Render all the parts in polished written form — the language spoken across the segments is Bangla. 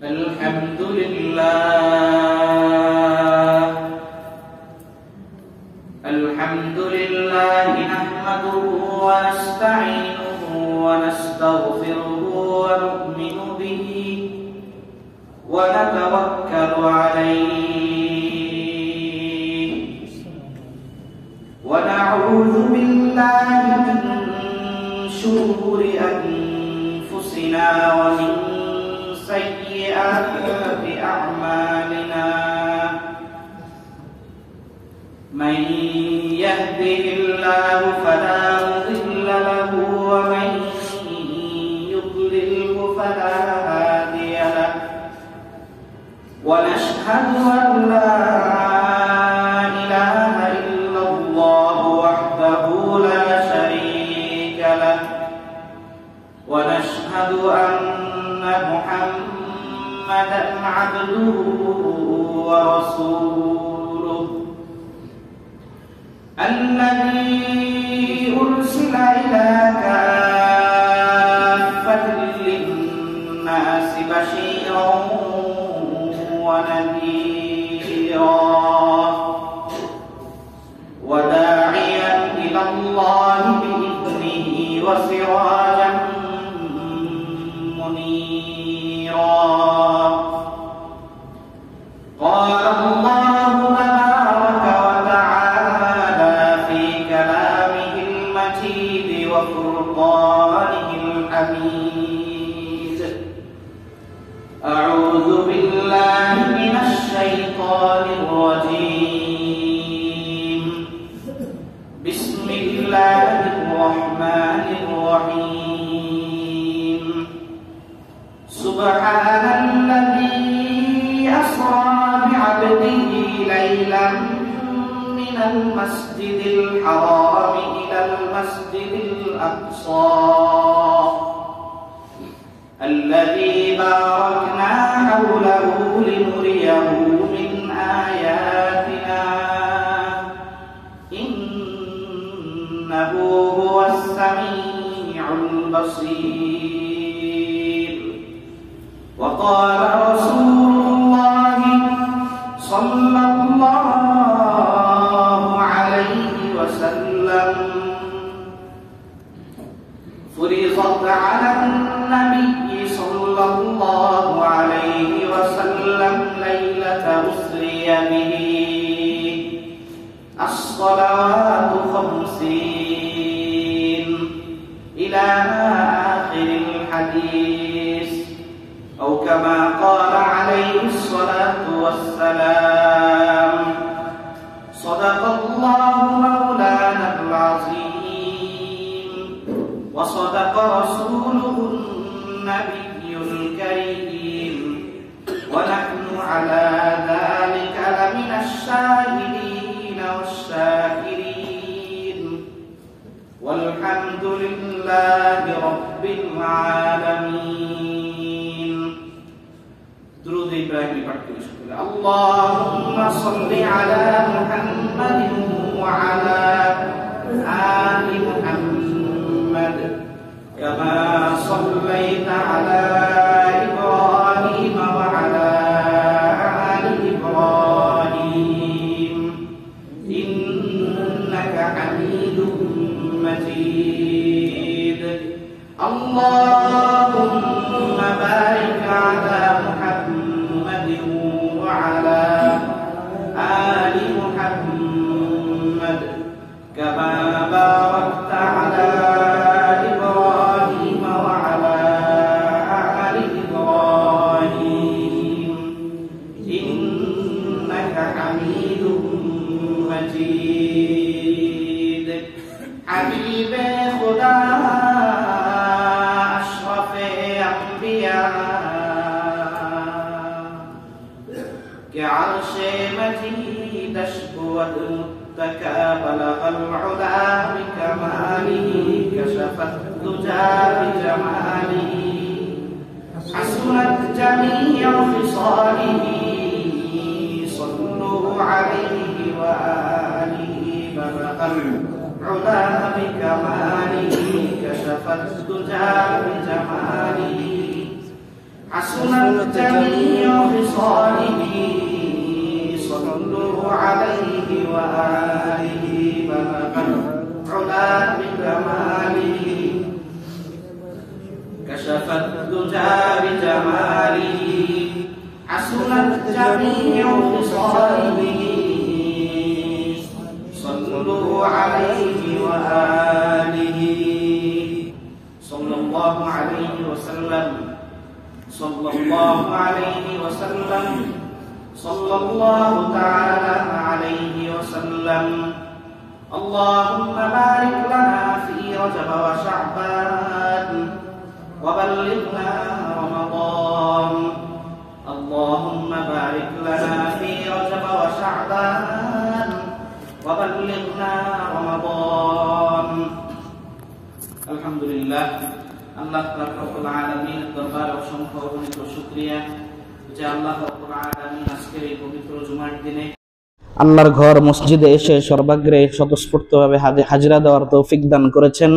الحمد لله نحمده ونستعينه ونستغفره ونؤمن به ونتوكل عليه ونعوذ بالله من شرور أنفسنا ومن سيئات أعمالنا من يهده الله فلا مضل له ومن يضلله فلا هادي له ونشهد أن لا إله إلا الله وحده لا شريك له ونشهد أن محمدا عبده ورسوله الذي أرسل إلى كافة للناس بشيرا ونذيرا وداعيا إلى الله بإذنه وسراجا منيرا قال الله تبارك وتعالى في كلامه المجيد وفرقانه الحميد أعوذ بالله من الشيطان الرجيم بسم الله الرحمن الرحيم سبحان الذي أسرى بعبده ليلا من المسجد الحرام إلى المسجد الأقصى الذي باركنا حوله لنريه من آياتنا إنه هو السميع البصير وقال رسول الله صلى الله عليه وسلم فرضت على النبي صلى الله عليه وسلم ليلة أسري به الصلوات 50 إلى آخر الحديث أو كما قال عليه الصلاة والسلام صدق الله مولانا العظيم وصدق رسوله النبي الكريم ونحن على ذلك لمن الشاهدين والشاكرين والحمد لله رب العالمين درود إبراهيم اللهم صل على محمد وعلى آل محمد كما صليت على إبراهيم وعلى آل إبراهيم إنك حميد مجيد اللهم بارك على محمد وعلى آل محمد كما باركت على إبراهيم وعلى آل إبراهيم إنك حميد مجيد حبيب خدا أشرف أنبياء كعرش مجيد اشكوت متكى بلغ العلا بكماله كشف الدجى بجماله حسنت جميع خصاله صلوا عليه وآله بلغ العلا بكماله كشف الدجى بجماله حسنت جميع خصاله صلوا عليه وآله بلغ العلا بكماله كشف الدجى بجماله حسنت جميع خصاله صلوا عليه وآله صلى الله عليه وسلم صلى الله عليه وسلم صلى الله تعالى عليه وسلم اللهم بارك لنا في رجب وشعبان وبلغنا رمضان اللهم بارك لنا في رجب وشعبان وبلغنا رمضان الحمد لله আল্লাহ রাব্বুল আলামিনের দরবারে অসংখ্য অগণিত শুকরিয়া যে আল্লাহ রাব্বুল আলামিন আজকের এই পবিত্র জুমার দিনে আল্লাহর ঘর মসজিদে এসে সর্বাগ্রে স্বতঃস্ফূর্তভাবে হাজিরা দেওয়ার তৌফিক দান করেছেন।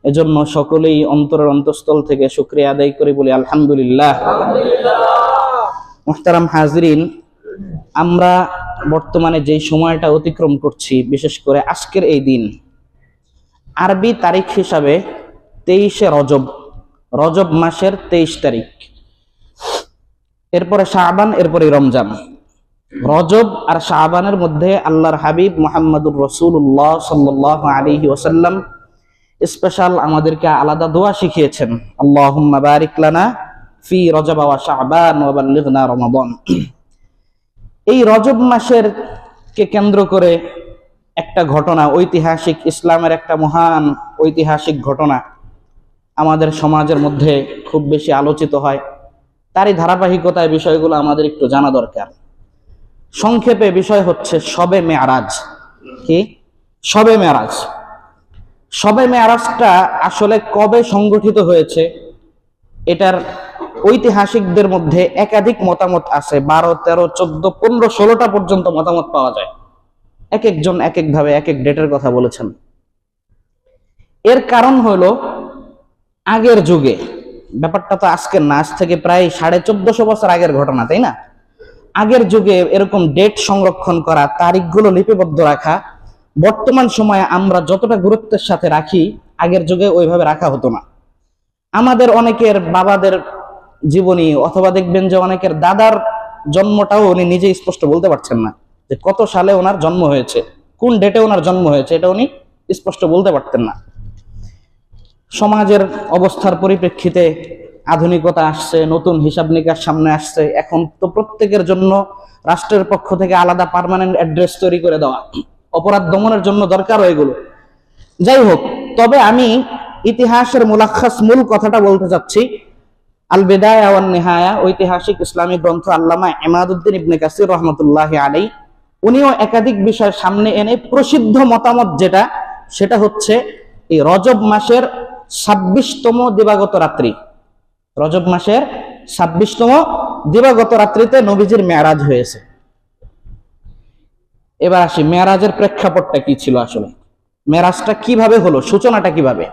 এজন্য সকলেই অন্তরের অন্তঃস্থল থেকে শুকরিয়া আদায় করি, বলি আলহামদুলিল্লাহ। মুহতারাম হাজিরিন, আমরা বর্তমানে যে সময়টা অতিক্রম করছি, বিশেষ করে আজকের এই দিন আরবি তারিখ হিসাবে 23শে রজব মাসের 23 তারিখ, এরপরে শাবান, এরপরে রমজান। রজব আর শাবানের মধ্যে আল্লাহর হাবিব মুহাম্মদুর রাসূলুল্লাহ সাল্লাল্লাহু আলাইহি ওয়াসাল্লাম স্পেশাল আমাদেরকে আলাদা দোয়া শিখিয়েছেন, আল্লাহুম্মা বারিক লানা ফি রজব ওয়া শাবান ওয়া বাল্লিগনা রমাদান। এই রজব মাসের কে কেন্দ্র করে একটা ঘটনা, ঐতিহাসিক, ইসলামের একটা মহান ঐতিহাসিক ঘটনা আমাদের সমাজের মধ্যে খুব বেশি আলোচিত হয়। তারই ধারাবাহিকতায় বিষয়গুলো আমাদের একটু জানা দরকার। সংক্ষেপে বিষয় হচ্ছে শবে মেরাজ। কি শবে মেরাজ? শবে মেরাজটা আসলে কবে সংগঠিত হয়েছে, এটার ঐতিহাসিকদের মধ্যে একাধিক মতামত আছে। 12, 13, 14, 15, 16টা পর্যন্ত মতামত পাওয়া যায়। এক একজন এক একভাবে এক এক ডেটের কথা বলেছেন। এর কারণ হলো আগের যুগে, ব্যাপারটা তো আজকের না, আজ থেকে প্রায় 1450 বছর আগের ঘটনা, তাই না? আগের যুগে এরকম ডেট সংরক্ষণ করা, তারিখগুলো লিপিবদ্ধ রাখা, বর্তমান সময়ে আমরা যতটা গুরুত্বের সাথে রাখি, আগের যুগে ওইভাবে রাখা হতো না। আমাদের অনেকের বাবাদের জীবনী অথবা দেখবেন যে অনেকের দাদার জন্মটাও উনি নিজে স্পষ্ট বলতে পারছেন না, যে কত সালে ওনার জন্ম হয়েছে, কোন ডেটে ওনার জন্ম হয়েছে, এটা উনি স্পষ্ট বলতে পারতেন না। সমাজের অবস্থার পরিপ্রেক্ষিতে আধুনিকতা আসছে, নতুন হিসাব নিকাশ সামনে আসছে। এখন তো প্রত্যেকের জন্য রাষ্ট্রের পক্ষ থেকে আলাদা পার্মানেন্ট অ্যাড্রেস তৈরি করে দেওয়া, অপরাধ দমনের জন্য দরকার এগুলো। যাই হোক, তবে আমি ইতিহাসের মুলাক্খাস, মূল কথাটা বলতে চাচ্ছি। আল বিদায়া ওয়ান নিহায়া, ঐতিহাসিক ইসলামী গ্রন্থ, আল্লামা ইমাদউদ্দিন ইবনে কাসির রাহমাতুল্লাহি আলাইহি, উনিও একাধিক বিষয় সামনে এনে প্রসিদ্ধ মতামত যেটা, সেটা হচ্ছে এই রজব মাসের 26তম দিবাগত রাত্রি, রজব মাসের 26তম দিবাগত রাত্রিতে নবীজির মেরাজ হয়েছে। এবার আসি, মেরাজের প্রেক্ষাপটটা কি ছিল, আসলে মেরাজটা কিভাবে হলো, সূচনাটা কিভাবে?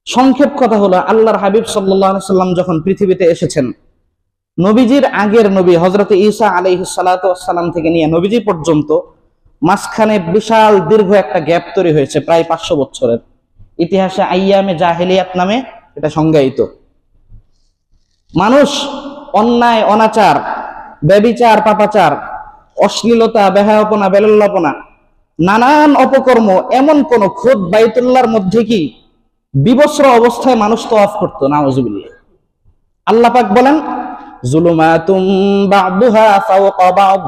সংক্ষেপ কথা হলো, আল্লাহর হাবিব সাল্লাল্লাহু আলাইহি সাল্লাম যখন পৃথিবীতে এসেছেন, নবীজির আগের নবী হযরত ঈসা আলাইহিস সালাতু ওয়াস সালাম থেকে নিয়ে নবীজি পর্যন্ত মাঝখানে বিশাল দীর্ঘ একটা গ্যাপ তৈরি হয়েছে, প্রায় 500 বছরের। ইতিহাসে আইয়ামে জাহেলিয়াত নামে এটা সংজ্ঞায়িত। মানুষ অন্যায়, অনাচার, ব্যভিচার, পাপাচার, অশ্লীলতা, বেহায়াপনা, বেলল্লাপনা, নানান অপকর্ম, এমন কোন খোদ বাইতুল্লাহর মধ্যে কি বিবস্ত্র অবস্থায় মানুষ তওয়াফ করতো? নাউযুবিল্লাহ। আল্লাহ পাক বলেন, যুলুমাতুম বা'দুহা ফাওকা বা'দ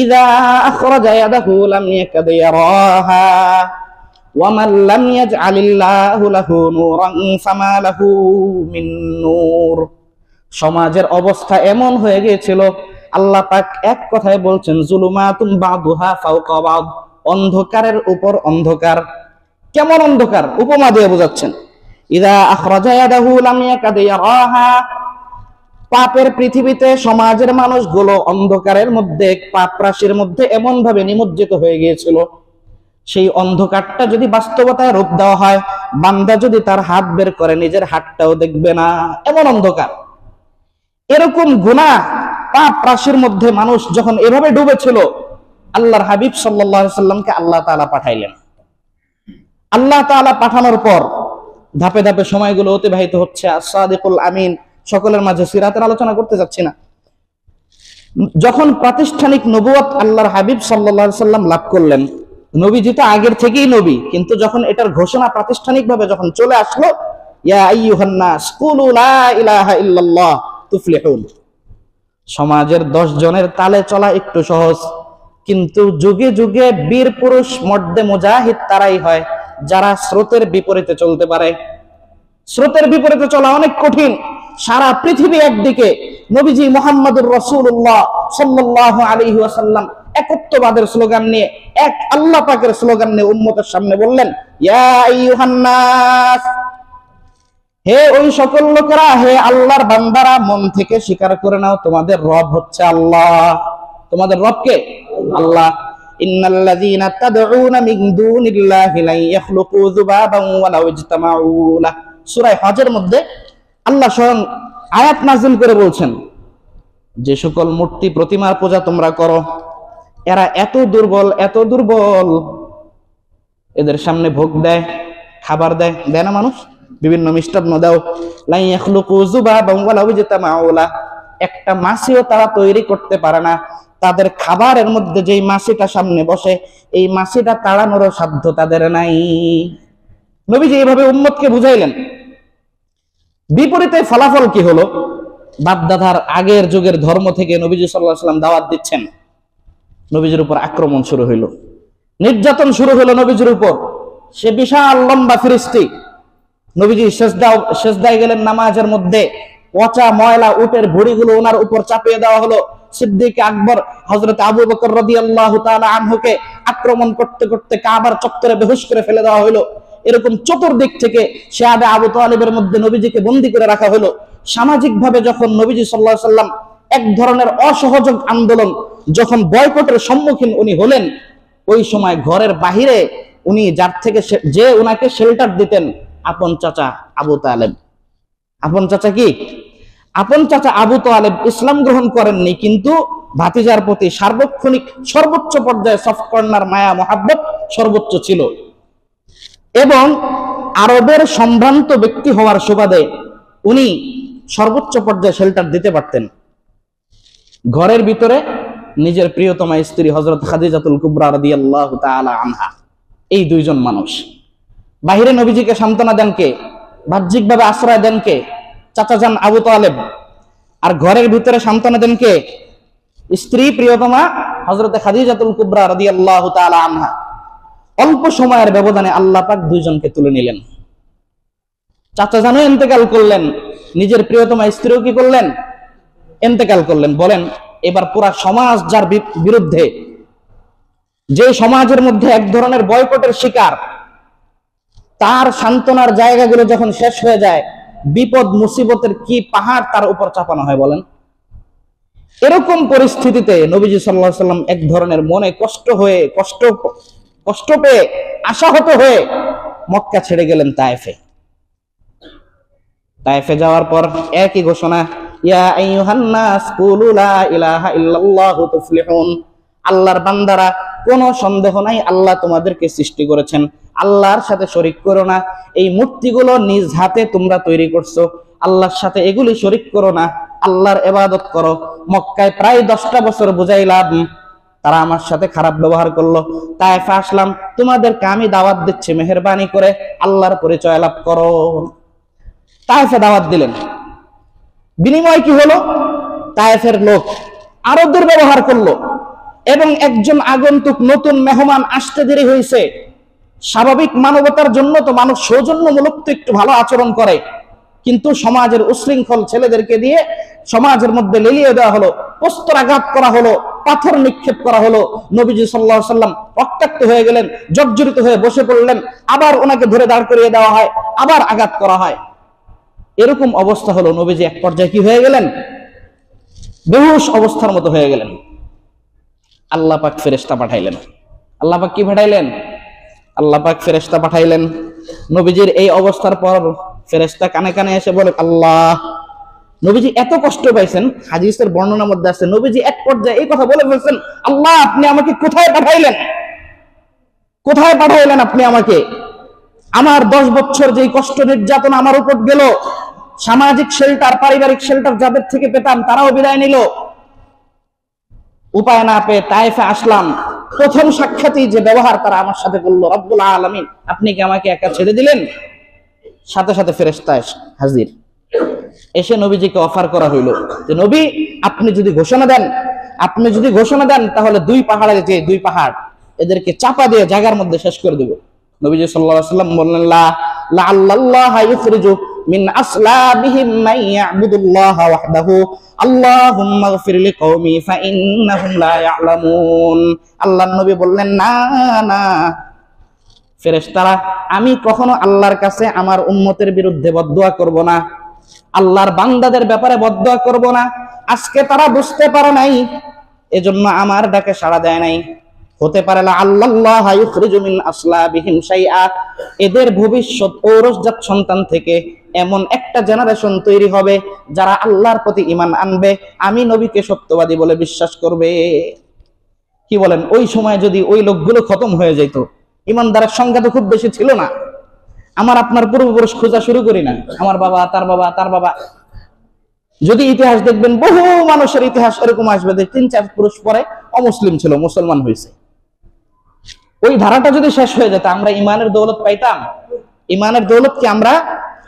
ইযা আখরাজা ইয়াদাহু লাম ইয়াকাদ ইয়ারাহা ওয়া মান লাম ইয়াজআলিল্লাহু লাহু নূরান ফামা লাহু মিন নূর। সমাজের অবস্থা এমন হয়ে গিয়েছিল, আল্লাহ পাক এক কথায় বলছেন, যুলুমাতুম বা'দুহা ফাওকা বা'দ, অন্ধকারের উপর অন্ধকার। কেমন অন্ধকার? উপমা দিয়ে বোঝাচ্ছেন। ইযা আখরাজা ইয়াদাহু লাম ইয়াকাদ ইয়ারাহা, পাপের পৃথিবীতে সমাজের মানুষগুলো অন্ধকারের মধ্যে, পাপ রাশির মধ্যে এমন ভাবে নিমজ্জিত হয়ে গিয়েছিল, সেই অন্ধকারটা যদি বাস্তবতায় রূপ দেওয়া হয়, বান্দা যদি তার হাত বের করে নিজের হাতটাও দেখবে না, এমন অন্ধকার। এরকম গুনাহ পাপ রাশির মধ্যে মানুষ যখন এভাবে ডুবেছিল, আল্লাহর হাবিব সাল্লাল্লাহু আলাইহি সাল্লামকে আল্লাহ তাআলা পাঠাইলেন। আল্লাহ তাআলা পাঠানোর পর ধাপে ধাপে সময়গুলো অতিবাহিত হচ্ছে। as-সাদিকুল আমিন সকলের মাঝে সিরাতের আলোচনা করতে যাচ্ছি না। যখন প্রাতিষ্ঠানিক নবুয়ত আল্লাহর হাবিব সাল্লাল্লাহু আলাইহি সাল্লাম লাভ করলেন, নবীজি তো আগের থেকেই নবী, কিন্তু যখন এটার ঘোষণা প্রাতিষ্ঠানিকভাবে যখন চলে আসলো, ইয়া আইয়ুহান নাস কুলু লা ইলাহা ইল্লাল্লাহ তুফলিহুন, সমাজের 10 জনের তালে চলা একটু সহজ, কিন্তু যুগে যুগে বীর পুরুষ মর্দে মুজাহিদ তারাই হয় যারা স্রোতের বিপরীতে চলতে পারে। স্রোতের বিপরীতে চলা অনেক কঠিন। সারা পৃথিবী একদিকে, নবীজি মুহাম্মদুর রাসূলুল্লাহ সাল্লাল্লাহু আলাইহি ওয়াসাল্লাম একত্ববাদের স্লোগান নিয়ে, এক আল্লাহ পাকের স্লোগান নিয়ে উম্মতের সামনে বললেন, ইয়া আইয়ুহান নাস, হে ওই সকল লোকেরা, হে আল্লাহর বান্দারা, মন থেকে স্বীকার করে নাও তোমাদের রব হচ্ছে আল্লাহ। তোমাদের রব কে? আল্লাহ। ইন্নাল্লাযীনা তাদউনা মিন দুনিল্লাহি লা ইয়াখলুকু যুবাবান ওয়ালাউ ইজতামাউ লাহ, সূরা হজের মধ্যে আল্লাহ স্বয়ং আয়াত নাযিল করে বলছেন, যে সকল মূর্তি প্রতিমার পূজা তোমরা করো, এরা এত দুর্বল, এত দুর্বল, এদের সামনে ভোগ দেয়, খাবার দেয়, দেয় না মানুষ, বিভিন্ন মিষ্টান্ন দাও, লা ইয়াখলুকু যুবাবান ওয়ালাউ ইজতামাউ লাহ, একটা মাছিও তারা তৈরি করতে পারে না। তাদের খাবারের মধ্যে যেই মাছিটা সামনে বসে, এই মাছিটা তাড়ানোর সাধ্য তাদের নাই। নবীজি এইভাবে উম্মতকে বুঝাইলেন। বিপরীতে ফলাফল কি হলো? বাপদাদার আগের যুগের ধর্ম থেকে নবীজি সাল্লাল্লাহু আলাইহি ওয়াসাল্লাম দাওয়াত দিচ্ছেন, নবীজির উপর আক্রমণ শুরু হইল, নির্যাতন শুরু হলো নবীজির উপর। সে বিশাল লম্বা ফিরিস্তি, নবীজি সেজদায় গেলেন, নামাজের মধ্যে পচা ময়লা উটের ভুঁড়িগুলো ওনার উপর চাপিয়ে দেওয়া হলো। সিদ্দিক আকবর হযরত আবু বকর রাদিয়াল্লাহু তাআলা আনহুকে আক্রমণ করতে করতে কাবার চত্বরে বেহুশ করে ফেলে দেওয়া হলো। এরকম চতুর্দিক থেকে শিয়াবে আবু তালিবের মধ্যে নবীজিকে বন্দী করে রাখা হলো। সামাজিক ভাবে যখন নবীজি সাল্লাল্লাহু আলাইহি সাল্লাম এক ধরনের অসহযোগ আন্দোলন, যখন বয়কটের সম্মুখীন উনি হলেন, ওই সময় ঘরের বাহিরে উনি যার থেকে যে উনাকে শেল্টার দিতেন, আপন চাচা আবু তালেব। আপন চাচা কি? আপন চাচা আবু তালেব ইসলাম গ্রহণ করেননি, কিন্তু ভাতিজার প্রতি সার্বক্ষণিক সর্বোচ্চ পর্যায়ে সফট কর্নার মায়া মহাব্বত সর্বোচ্চ ছিল। এবং আরবের সম্ভ্রান্ত ব্যক্তি হওয়ার সুবাদে উনি সর্বোচ্চ পর্যায়ে শেল্টার দিতে পারতেন। ঘরের ভিতরে নিজের প্রিয়তমা স্ত্রী হযরত খাদিজাতুল কুবরা রাদিয়াল্লাহু তাআলা আনহা, এই দুইজন মানুষ। বাহিরে নবীজিকে সান্ত্বনা দেন কে? বাহ্যিকভাবে আশ্রয় দেন কে? চাচা যান আবু তালেব। আর ঘরের ভিতরে সান্ত্বনা দেন কে? স্ত্রী প্রিয়তমা হযরত খাদিজাতুল কুবরা রাদিয়াল্লাহু তাআলা আনহা। অল্প সময়ের ব্যবধানে আল্লাহ পাক দুইজনকে তুলে নিলেন। চাচা জানো ইন্তেকাল করলেন, নিজের প্রিয়তমা স্ত্রীও কি করলেন? ইন্তেকাল করলেন। বলেন, এবার পুরা সমাজ যার বিরুদ্ধে, যে সমাজের মধ্যে এক ধরনের বয়কটের শিকার, তার সান্ত্বনার জায়গাগুলো যখন শেষ হয়ে যায়, বিপদ মুসিবতের কি পাহাড় তার উপর চাপানো হয় বলেন। এরকম পরিস্থিতিতে নবীজি সাল্লাল্লাহু আলাইহি ওয়াসাল্লাম এক ধরনের মনে কষ্ট পেয়ে আশাহত হয়ে মক্কা ছেড়ে গেলেন তায়েফে। তায়েফে যাওয়ার পর একই ঘোষণা, ইয়া আইয়ুহান নাস কুলু লা ইলাহা ইল্লাল্লাহু তুফলিহুন, আল্লাহর বান্দারা, কোনো সন্দেহ নাই আল্লাহ তোমাদেরকে সৃষ্টি করেছেন, আল্লাহর সাথে শরীক করো না। এই মূর্তিগুলো নিজ হাতে তোমরা তৈরি করছো, আল্লাহর সাথে এগুলি শরীক করো না, আল্লাহর ইবাদত করো। মক্কায় প্রায় 10টা বছর বুঝাইলাম, তারা আমার সাথে খারাপ ব্যবহার করলো। তায়েফে আসলাম, তোমাদেরকে আমি দাওয়াত দিচ্ছি, মেহেরবানি করে আল্লাহর পরিচয় লাভ করো। তায়েফে দাওয়াত দিলেন। বিনিময় কি হলো? তায়েফের লোক আরো দুর্ব্যবহার করলো, এবং একজন আগন্তুক নতুন মেহমান আসতে দেরি হয়েছে। স্বাভাবিক মানবতার জন্য তো মানুষ সৌজন্যমূলক তো একটু ভালো আচরণ করে, কিন্তু সমাজের উশৃঙ্খল ছেলেদেরকে দিয়ে সমাজের মধ্যে লেলিয়ে দেওয়া হলো, প্রস্তরাঘাত করা হলো, পাথর নিক্ষেপ করা হলো। নবীজি সাল্লাল্লাহু আলাইহি ওয়াসাল্লাম রক্তাক্ত হয়ে গেলেন, জর্জরিত হয়ে বসে পড়লেন। আবার ওনাকে ধরে দাঁড় করিয়ে দেওয়া হয়, আবার আঘাত করা হয়। এরকম অবস্থা হলো। নবীজি এক পর্যায়ে কি হয়ে গেলেন? বেহুশ অবস্থার মতো হয়ে গেলেন। আল্লাহ পাক ফেরেশতা পাঠাইলেন। আল্লাহ পাক কি পাঠাইলেন? আল্লাহ পাক ফেরেশতা পাঠাইলেন। নবীজির এই অবস্থার পর ফেরেশতা কানে কানে এসে বলে, আল্লাহ নবীজি এত কষ্ট পাইছেন, হাদিসের বর্ণনার মধ্যে আছে নবীজি এক পর্যায়ে এই কথা বলে ফেলছেন, আল্লাহ আপনি আমাকে কোথায় পাঠাইলেন, কোথায় পাঠাইলেন আপনি আমাকে? আমার 10 বছর যেই কষ্ট নির্যাতন আমার উপর গেল, সামাজিক শেল্টার, পারিবারিক শেল্টার যাদের থেকে পেতাম তারাও বিদায় নিল, উপায় না পেয়ে তায়েফে আসলাম। প্রথম সাক্ষাতেই যে ব্যবহার তারা আমার সাথে করলো, রব্বুল আলামিন আপনি কি আমাকে একা ছেড়ে দিলেন? সাথে সাথে ফেরেশতা হাজির, এসে নবীজিকে অফার করা হইল যে নবী আপনি যদি ঘোষণা দেন তাহলে 2 পাহাড়ের যে 2 পাহাড় এদেরকে চাপা দিয়ে জায়গার মধ্যে শেষ করে দেব। নবীজি সাল্লাল্লাহু আলাইহি ওয়াসাল্লাম বললেন লা লাআল্লাল্লাহা ইখরিজু মিন আসলাবিহিম মান ইয়াবুদুল্লাহা ওয়াহদাহু আল্লাহুম্মা ইগফির লিকওমি ফাইন্নাহুম লা ইয়ালামুন। আল্লাহর নবী বললেন না না ফেরেশতারা, আমি কখনো আল্লাহর কাছে আমার উম্মতের বিরুদ্ধে বদদুয়া করব না, আল্লাহর বান্দাদের ব্যাপারে বদদুয়া করব না। আজকে তারা বুঝতে পারে নাই, এজন্য আমার ডাকে সাড়া দেয় নাই। হতে পারে আল্লাহ ইখরিজু মিন আসলাবিহিম শাইআ, এদের ভবিষ্যৎ ঔরসজাত সন্তান থেকে এমন একটা জেনারেশন তৈরি হবে যারা আল্লাহর প্রতি ঈমান আনবে, আমি নবীকে সত্যবাদী বলে বিশ্বাস করবে। কি বলেন? ওই সময় যদি ওই লোকগুলো খতম হয়ে যেত, ঈমানদারের সংখ্যা তো খুব বেশি ছিল না। আমার আপনার পূর্বপুরুষ খোঁজা শুরু করি না, আমার বাবা, তার বাবা, তার বাবা। যদি ইতিহাস দেখবেন, বহু মানুষের ইতিহাস এরকম আসবে যে 3-4 পুরুষ পরে অমুসলিম ছিল, মুসলমান হয়েছে। ওই ধারাটা যদি শেষ হয়ে যেত, আমরা ইমানের দৌলত পাইতাম? ইমানের দৌলত কি আমরা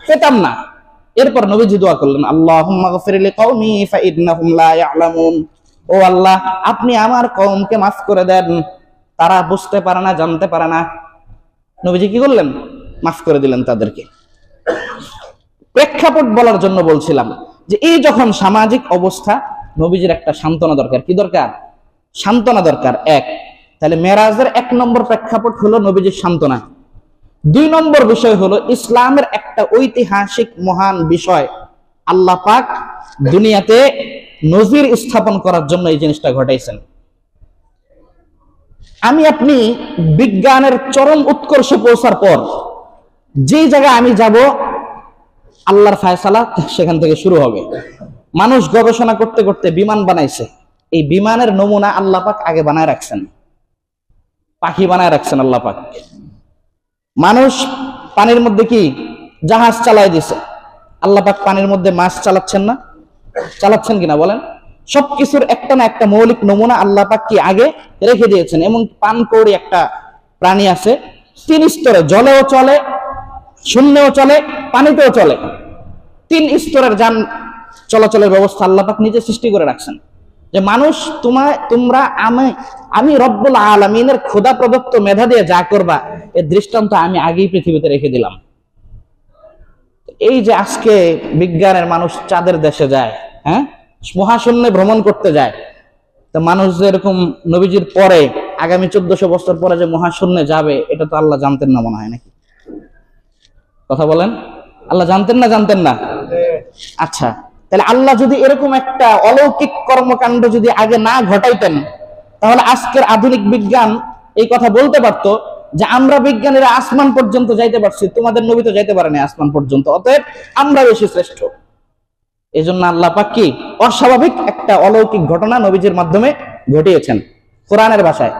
পেতাম না। এরপর নবীজি দোয়া করলেন, আল্লাহুম্মা গফির লিকওমি ফাইন্নাহুম লা ইয়ালামুন, ও আল্লাহ আপনি আমার কওমকে মাফ করে দেন, তারা বুঝতে পারে না, জানতে পারে না। নবীজি কি করলেন? মাফ করে দিলেন তাদেরকে। প্রেক্ষাপট বলার জন্য বলছিলাম যে এই যখন সামাজিক অবস্থা, নবীজির একটা সান্ত্বনা দরকার। কি দরকার? সান্ত্বনা দরকার। তাহলে মেরাজের 1 নম্বর প্রেক্ষাপট হলো নবীজির সান্ত্বনা। 2 নম্বর বিষয় হলো ইসলামের একটা ঐতিহাসিক মহান বিষয়, আল্লাহ পাক দুনিয়াতে নজির স্থাপন করার জন্য এই জিনিসটা ঘটাইছেন। আমি আপনি বিজ্ঞানের চরম উৎকর্ষে পৌঁছার পর যে জায়গায় আমি যাব, আল্লাহর ফায়সালা সেখান থেকে শুরু হবে। মানুষ গবেষণা করতে করতে বিমান বানাইছে, এই বিমানের নমুনা আল্লাহ পাক আগে বানায় রাখছেন, পাখি বানায় রাখছেন আল্লাহ পাক। মানুষ পানির মধ্যে কি জাহাজ চালায় দিছে, আল্লাহ পাক পানির মধ্যে মাছ চালাচ্ছেন না? চালাচ্ছেন কিনা বলেন? সবকিছুর একটা না একটা মৌলিক নমুনা আল্লাহ পাক কি আগে রেখে দিয়েছেন। এমন পানকৌড়ি একটা প্রাণী আছে, 3 স্তরে, জলেও চলে, শূন্যেও চলে, পানিতেও চলে। 3 স্তরের যান চলাচলের ব্যবস্থা আল্লাহ পাক নিজে সৃষ্টি করে রাখছেন। যে মানুষ তোমরা আমি রব্বুল আলামিনের খোদা প্রদত্ত মেধা দিয়ে যা করবা, এর দৃষ্টান্ত আমি আগেই পৃথিবীতে রেখে দিলাম। এই যে আজকে বিজ্ঞানের মানুষ চাঁদের দেশে যায়, হ্যাঁ, মহাশূন্যে ভ্রমণ করতে যায়, তো মানুষ যে এরকম নবীজির পরে আগামী 1400 বছর পরে যে মহাশূন্যে যাবে, এটা তো আল্লাহ জানতেন না মনে হয়, নাকি? কথা বলেন, আল্লাহ জানতেন না? জানতেন না? আচ্ছা, তাহলে আল্লাহ যদি এরকম একটা অলৌকিক কর্মকাণ্ড যদি আগে না ঘটাইতেন, তাহলে আজকের আধুনিক বিজ্ঞান এই কথা বলতে পারতো যে আমরা বিজ্ঞানীরা আসমান পর্যন্ত যাইতে পারছি, তোমাদের নবী তো যাইতে পারেনি আসমান পর্যন্ত, অতএব আমরা বেশি শ্রেষ্ঠ। এই জন্য আল্লাহ পাক কি অস্বাভাবিক একটা অলৌকিক ঘটনা নবীজির মাধ্যমে ঘটিয়েছেন। কোরআনের ভাষায়,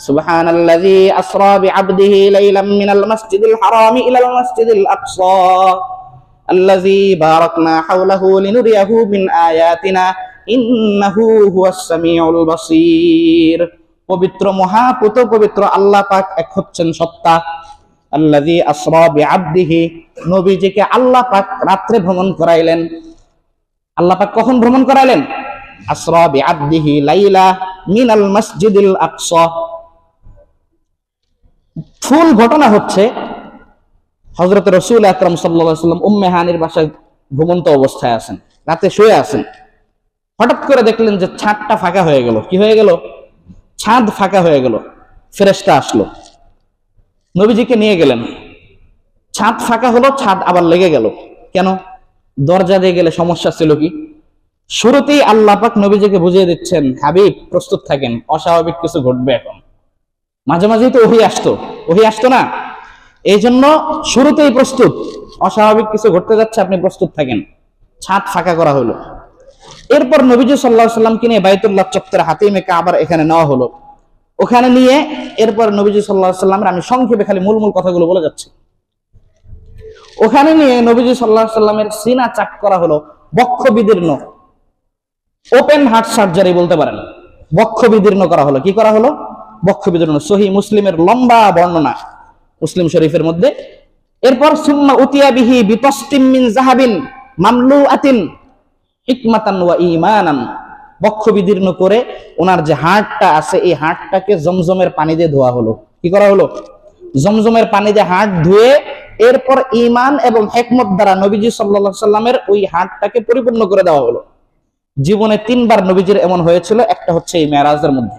সুবহানাল্লাযী আসরা বিআবদিহি লাইলাম মিনাল মাসজিদিল হারামি ইলাল মাসজিদিল আকসা আল্লাযী বারাকনা হাওলাহু লিনুরিয়াহু মিন আয়াতিনা ইন্নাহু হুয়াস সামিউল বাসীর। পবিত্র, মহাপুত পবিত্র আল্লাহ পাক এক হচ্ছেন সত্তা। আল্লাযী আসরা বিআবদিহি, নবীজিকে আল্লাহ পাক রাত্রে ভ্রমণ করাইলেন। আল্লাহ পাক কখন ভ্রমণ করাইলেন? আসরা বিআবদিহি লাইলা মিনাল মাসজিদিল আকসা। ফুল ঘটনা হচ্ছে হযরত রাসূল আকরাম সাল্লাল্লাহু আলাইহি ওয়াসাল্লাম উম্মে হানির বাসায় ঘুমন্ত অবস্থায় আছেন, রাতে শুয়ে আছেন। হঠাৎ করে দেখলেন যে ছাদটা ফাঁকা হয়ে গেল। কি হয়ে গেল? ছাদ ফাঁকা হয়ে গেল। ফেরেশতা আসলো, নবীজিকে নিয়ে গেলেন। ছাদ ফাঁকা হলো, ছাদ আবার লেগে গেল। কেন? দরজা দিয়ে গেলে সমস্যা ছিল কি? শুরুতেই আল্লাহ পাক নবীজিকে বুঝিয়ে দিচ্ছেন, হাবিব প্রস্তুত থাকেন, অস্বাভাবিক কিছু ঘটবে এখন। মাঝে মাঝেই তো ওহী আসতো না? এই জন্য শুরুতেই প্রস্তুত, অস্বাভাবিক কিছু ঘটতে যাচ্ছে, আপনি প্রস্তুত থাকেন। ছাদ ফাঁকা করা হলো। এরপর নবীজি সাল্লাল্লাহু আলাইহি সাল্লামকে নিয়ে বাইতুল্লাহ চত্বরে হাতিমে কাবার এখানে নেওয়া হলো। ওখানে নিয়ে এরপর নবীজি সাল্লাল্লাহু আলাইহি সাল্লামের, আমি সংক্ষেপে খালি মূল কথাগুলো বলে যাচ্ছি, ওখানে নিয়ে নবীজি সাল্লাল্লাহু আলাইহি সাল্লামের সিনা চাক করা হলো, বক্ষ বিদীর্ণ, ওপেন হার্ট সার্জারি বলতে পারেন, বক্ষ বিদীর্ণ করা হলো। কি করা হলো? বক্ষ বিদীর্ণ। সহিহ মুসলিমের লম্বা বর্ণনা, মুসলিম শরীফের মধ্যে। এরপর সুম্মা উতিয়া বিহি বিতাসতিম মিন যাহাবিন মামলুআতিন হিকমাতান ওয়া ঈমানান, বক্ষ বিদীর্ণ করে ওনার যে হাড়টা আছে এই হাড়টাকে জমজমের পানি দিয়ে ধোয়া হলো। কি করা হলো? জমজমের পানি দিয়ে হাড় ধুয়ে এরপর ঈমান এবং হিকমত দ্বারা নবীজি সাল্লাল্লাহু আলাইহি সাল্লামের ওই হাড়টাকে পরিপূর্ণ করে দেওয়া হলো। জীবনে 3 বার নবীজির এমন হয়েছিল, একটা হচ্ছে এই মেরাজের মধ্যে,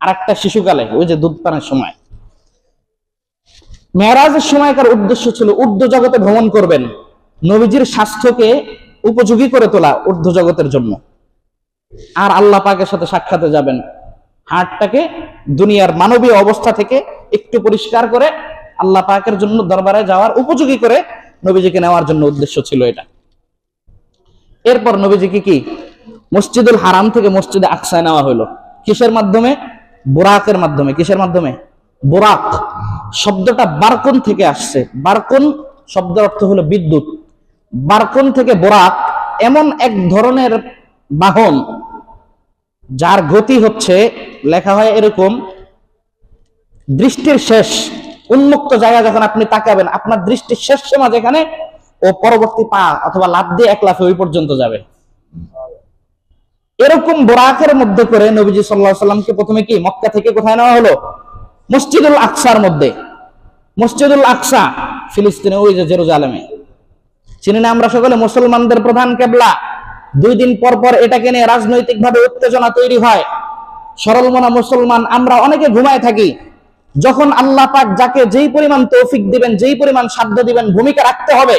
আর একটা শিশুকালে ওই যে দুধ পানের সময়। মেরাজের সময়কার উদ্দেশ্য ছিল ঊর্ধ্ব জগতে ভ্রমণ করবেন, নবীজির স্বাস্থ্যকে উপযোগী করে তোলা ঊর্ধ্ব জগতের জন্য, আর আল্লাহ পাকের সাথে সাক্ষাতে যাবেন। হার্টটাকে দুনিয়ার মানবীয় অবস্থা থেকে একটু পরিষ্কার করে আল্লাহ পাকের জন্য দরবারে যাওয়ার উপযোগী করে নবীজিকে নেওয়ার জন্য উদ্দেশ্য ছিল এটা। এরপর নবীজিকে কি মসজিদুল হারাম থেকে মসজিদে আকসায় নেওয়া হলো। কিসের মাধ্যমে? বুরাকের মাধ্যমে। কিসের মাধ্যমে? বুরাক শব্দটা বারকুন থেকে আসছে। বারকুন শব্দের অর্থ হলো বিদ্যুৎ। বারকুন থেকে বুরাক এমন এক ধরনের বাহন যার গতি হচ্ছে, লেখা হয় এরকম, দৃষ্টির শেষ, উন্মুক্ত জায়গা যখন আপনি তাকাবেন আপনার দৃষ্টির শেষ সীমা যেখানে, ও পরবর্তী পা অথবা লাফ দিয়ে এক লাফে ওই পর্যন্ত যাবে। এরকম বোরাকের মধ্যে করে নবীজি সাল্লাল্লাহু আলাইহি সাল্লামকে প্রথমে কি মক্কা থেকে কোথায় নেওয়া হলো? মসজিদুল আকসার মধ্যে। মসজিদুল আকসা ফিলিস্তিনে, ওই যে জেরুজালেমে। চিনি না আমরা সকলে? মুসলমানদের প্রধান কিবলা। 2 দিন পর পর এটাকে নিয়ে রাজনৈতিক ভাবে উত্তেজনা তৈরি হয়। সরল মনা মুসলমান আমরা অনেকে ঘুমায় থাকি। যখন আল্লাহ পাক যাকে যেই পরিমাণ তৌফিক দিবেন, যেই পরিমাণ সাধ্য দিবেন, ভূমিকা রাখতে হবে।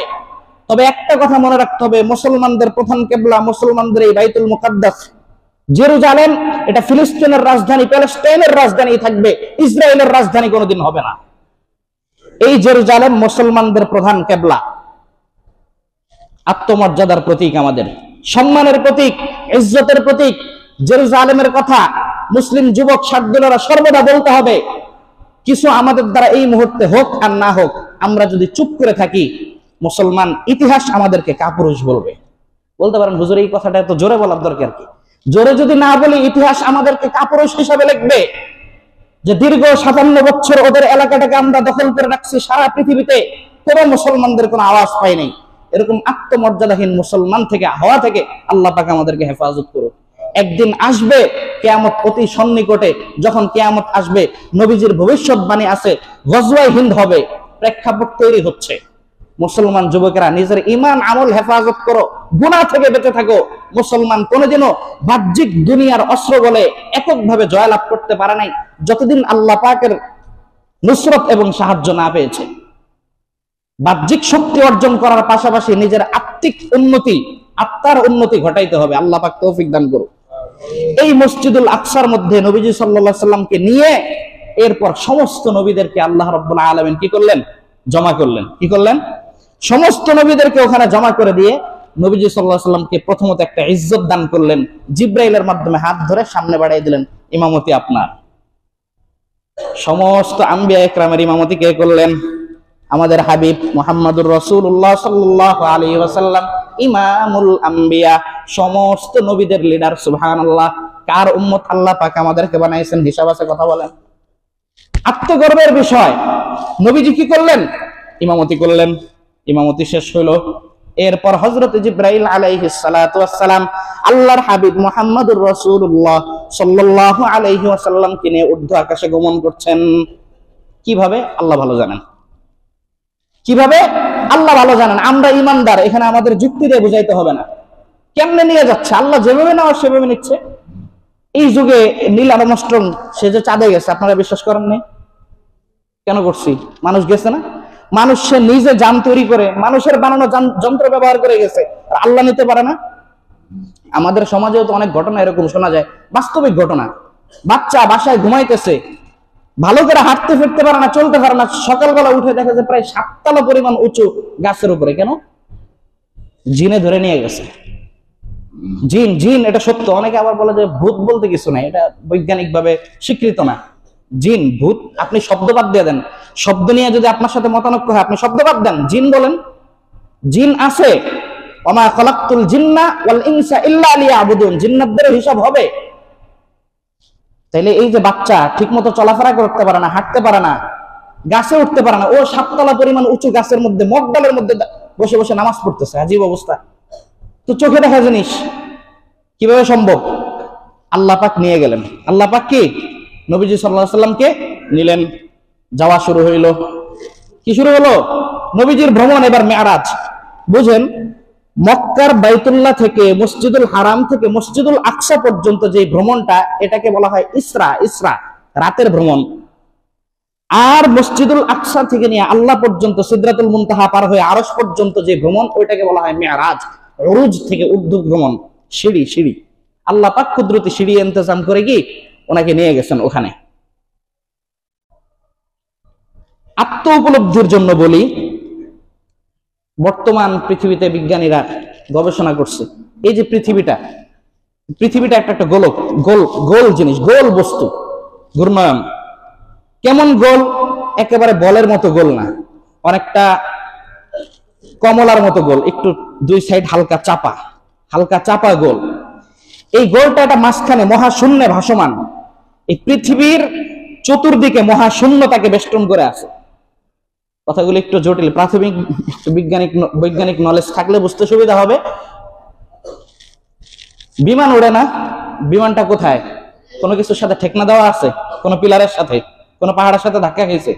তবে একটা কথা মনে রাখতে হবে, মুসলমানদের প্রধান কিবলা, মুসলমানদের এই বাইতুল মুকাদ্দাস জেরুজালেম, এটা ফিলিস্তিনের রাজধানী, প্যালেস্টাইনের রাজধানী থাকবে, ইসরায়েলের রাজধানী কোনোদিন হবে না। এই জেরুজালেম মুসলমানদের প্রধান কিবলা। আত্মমর্যাদার প্রতীক, আমাদের সম্মানের প্রতীক, ইজ্জতের প্রতীক। জেরুজালেমের কথা মুসলিম যুবক শার্দুলেরা সর্বদা বলতে হবে। কিছু আমাদের দ্বারা এই মুহূর্তে হোক আর না হোক, আমরা যদি চুপ করে থাকি, মুসলমান ইতিহাস আমাদেরকে কাপুরুষ বলবে। বলতে পারেন হুজুর এই কথাটা এত জোরে বলার দরকার কি? জোরে যদি না বলি ইতিহাস আমাদেরকে কাপুরুষ হিসাবে লিখবে, যে দীর্ঘ 57 বছর ওদের এলাকাটাকে আমরা দখল করে রাখছি, সারা পৃথিবীতে কোনো মুসলমানদের কোনো আওয়াজ পাই নাই। এরকম আত্মমর্যাদাহীন মুসলমান থেকে হওয়া থেকে আল্লাহ পাক আমাদেরকে হেফাজত করুক। একদিন আসবে কিয়ামত অতি সন্নিকটে, যখন কিয়ামত আসবে নবীজির ভবিষ্যৎবাণী আছে, গজওয়ায়ে হিন্দ হবে, প্রেক্ষাপট তৈরি হচ্ছে। মুসলমান যুবকেরা নিজের ঈমান আমল হেফাজত করো, গুনাহ থেকে বেঁচে থাকো। মুসলমান কোনোদিনও বাহ্যিক দুনিয়ার অস্ত্র বলে এককভাবে জয়লাভ করতে পারে নাই, যতদিন আল্লাহ পাকের নুসরত এবং সাহায্য না পেয়েছে। বাহ্যিক শক্তি অর্জন করার পাশাপাশি নিজের আত্মিক উন্নতি, আত্মার উন্নতি ঘটাইতে হবে। আল্লাহ পাক তৌফিক দান করুন। এই মসজিদুল আকসার মধ্যে নবীজি সাল্লাল্লাহু আলাইহি সাল্লামকে নিয়ে এরপর সমস্ত নবীদেরকে আল্লাহ রাব্বুল আলামিন কি করলেন? জমা করলেন। কি করলেন? সমস্ত নবীদেরকে ওখানে জমা করে দিয়ে নবীজি সাল্লাল্লাহু আলাইহি সাল্লামকে প্রথমত একটা ইজ্জত দান করলেন। জিব্রাইলের মাধ্যমে হাত ধরে সামনে বাড়িয়ে দিলেন, ইমামতি আপনার। সমস্ত আম্বিয়া ইকরামের ইমামতি কে করলেন? আমাদের হাবিব মুহাম্মদুর রাসূলুল্লাহ সাল্লাল্লাহু আলাইহি ওয়াসাল্লাম, ইমামুল আম্বিয়া, সমস্ত নবীদের লিডার। সুবহানাল্লাহ। কার উম্মত আল্লাহ পাক আমাদেরকে বানাইছেন, হিসাব আছে? কথা বলেন। আত্মগর্বের বিষয়। নবীজি কি করলেন? ইমামতি করলেন। ইমামতি শেষ হলো, এরপর হযরত জিবরাইল আলাইহিস সালাতু ওয়াস সালাম আল্লাহর হাবিব মুহাম্মদুর রাসূলুল্লাহ সাল্লাল্লাহু আলাইহি ওয়াসাল্লামকে নিয়ে ঊর্ধ্ব আকাশে গমন করছেন। কিভাবে? আল্লাহ ভালো জানেন। কিভাবে? আল্লাহ ভালো জানেন। আমরা ইমানদার, এখানে আমাদের যুক্তি দিয়ে বুঝাইতে হবে না। কেমনে নিয়ে যাচ্ছে? আল্লাহ যেভাবে নেওয়া সেভাবে নিচ্ছে। এই যুগে নীল আর্মস্ট্রং সে যে চাঁদে গেছে, আপনারা বিশ্বাস করেন নাই? কেন করছি? মানুষ গেছে না? মানুষ সে নিজে যান তৈরি করে, মানুষের বানানো যন্ত্র ব্যবহার করে গেছে, আর আল্লাহ নিতে পারে না? আমাদের সমাজেও তো অনেক ঘটনা এরকম শোনা যায়, বাস্তবিক ঘটনা। বাচ্চা বাসায় ঘুমাইতেছে, ভালো করে হাঁটতে ফিরতে পারে না, চলতে পারে না, সকালবেলা উঠে দেখা যায় প্রায় 7 তলা পরিমাণ উঁচু গাছের উপরে। কেন? জিনে ধরে নিয়ে গেছে। জিন জিন এটা সত্য। অনেকে আবার বলে যে ভূত বলতে কিছু নাই, এটা বৈজ্ঞানিক ভাবে স্বীকৃত না। জিন ভূত আপনি শব্দ বাদ দিয়ে দেন, শব্দ নিয়ে যদি আপনার সাথে মতানৈক্য হয় আপনি শব্দ বাদ দেন, জিন বলেন। জিন আছে, ওমা খালাকতুল জিন্না ওয়াল ইনসা ইল্লা লিয়াবুদুন, জিন্নাতদের হিসাব হবে। তাইলে এই যে বাচ্চা ঠিকমতো চলাফেরা করতে পারে না, হাঁটতে পারে না, গাছে উঠতে পারে না, ও 7 তলা পরিমাণ উঁচু গাছের মধ্যে মগডালের মধ্যে বসে বসে নামাজ পড়তেছে, আজীব অবস্থা। তো চোখে দেখা জিনিস কিভাবে সম্ভব? আল্লাহ পাক নিয়ে গেলেন। আল্লাহ পাক কি নবীজি সাল্লাল্লাহু আলাইহি সাল্লামকে নিলেন, যাওয়া শুরু হইল। কি শুরু হলো? নবীজির ভ্রমণ এবার মেরাজ। বুঝেন, মক্কার বাইতুল্লাহ থেকে মসজিদুল হারাম থেকে মসজিদুল আকসা পর্যন্ত যে ভ্রমণটা, এটাকে বলা হয় ইসরা। ইসরা রাতের ভ্রমণ। আর মসজিদুল আকসা থেকে নিয়ে আল্লাহ পর্যন্ত সিদরাতুল মুনতাহা পার হয়ে আরশ পর্যন্ত যে ভ্রমণ, ওইটাকে বলা হয় মেরাজ। উরুজ থেকে ঊর্ধ্ব ভ্রমণ, সিঁড়ি সিঁড়ি। আল্লাহ পাক কুদরতি সিঁড়ি ইন্তজাম করে কি ওনাকে নিয়ে গেছেন ওখানে। আত্ম উপলব্ধির জন্য বলি, বর্তমান পৃথিবীতে বিজ্ঞানীরা গবেষণা করছে, এই যে পৃথিবীটা একটা গোলক, গোল গোল জিনিস, গোল বস্তু, ঘূর্ণায়মান। কেমন গোল? একেবারে বলের মতো গোল না, অনেকটা কমলার মতো গোল, একটু দুই সাইড হালকা চাপা গোল। এই গোলটা একটা মাঝখানে মহাশূন্যে ভাসমান। এই পৃথিবীর চতুর্দিকে মহাশূন্যতাকে বেষ্টন করে আছে। কথাগুলো একটু জটিল, প্রাথমিক বৈজ্ঞানিক নলেজ থাকলে বুঝতে সুবিধা হবে। বিমান ওড়ে না, বিমানটা কোথায়? কোনো কিছুর সাথে ঠেকনা দেওয়া আছে? কোনো পিলারের সাথে, কোনো পাহাড়ের সাথে ধাক্কা খেয়েছে?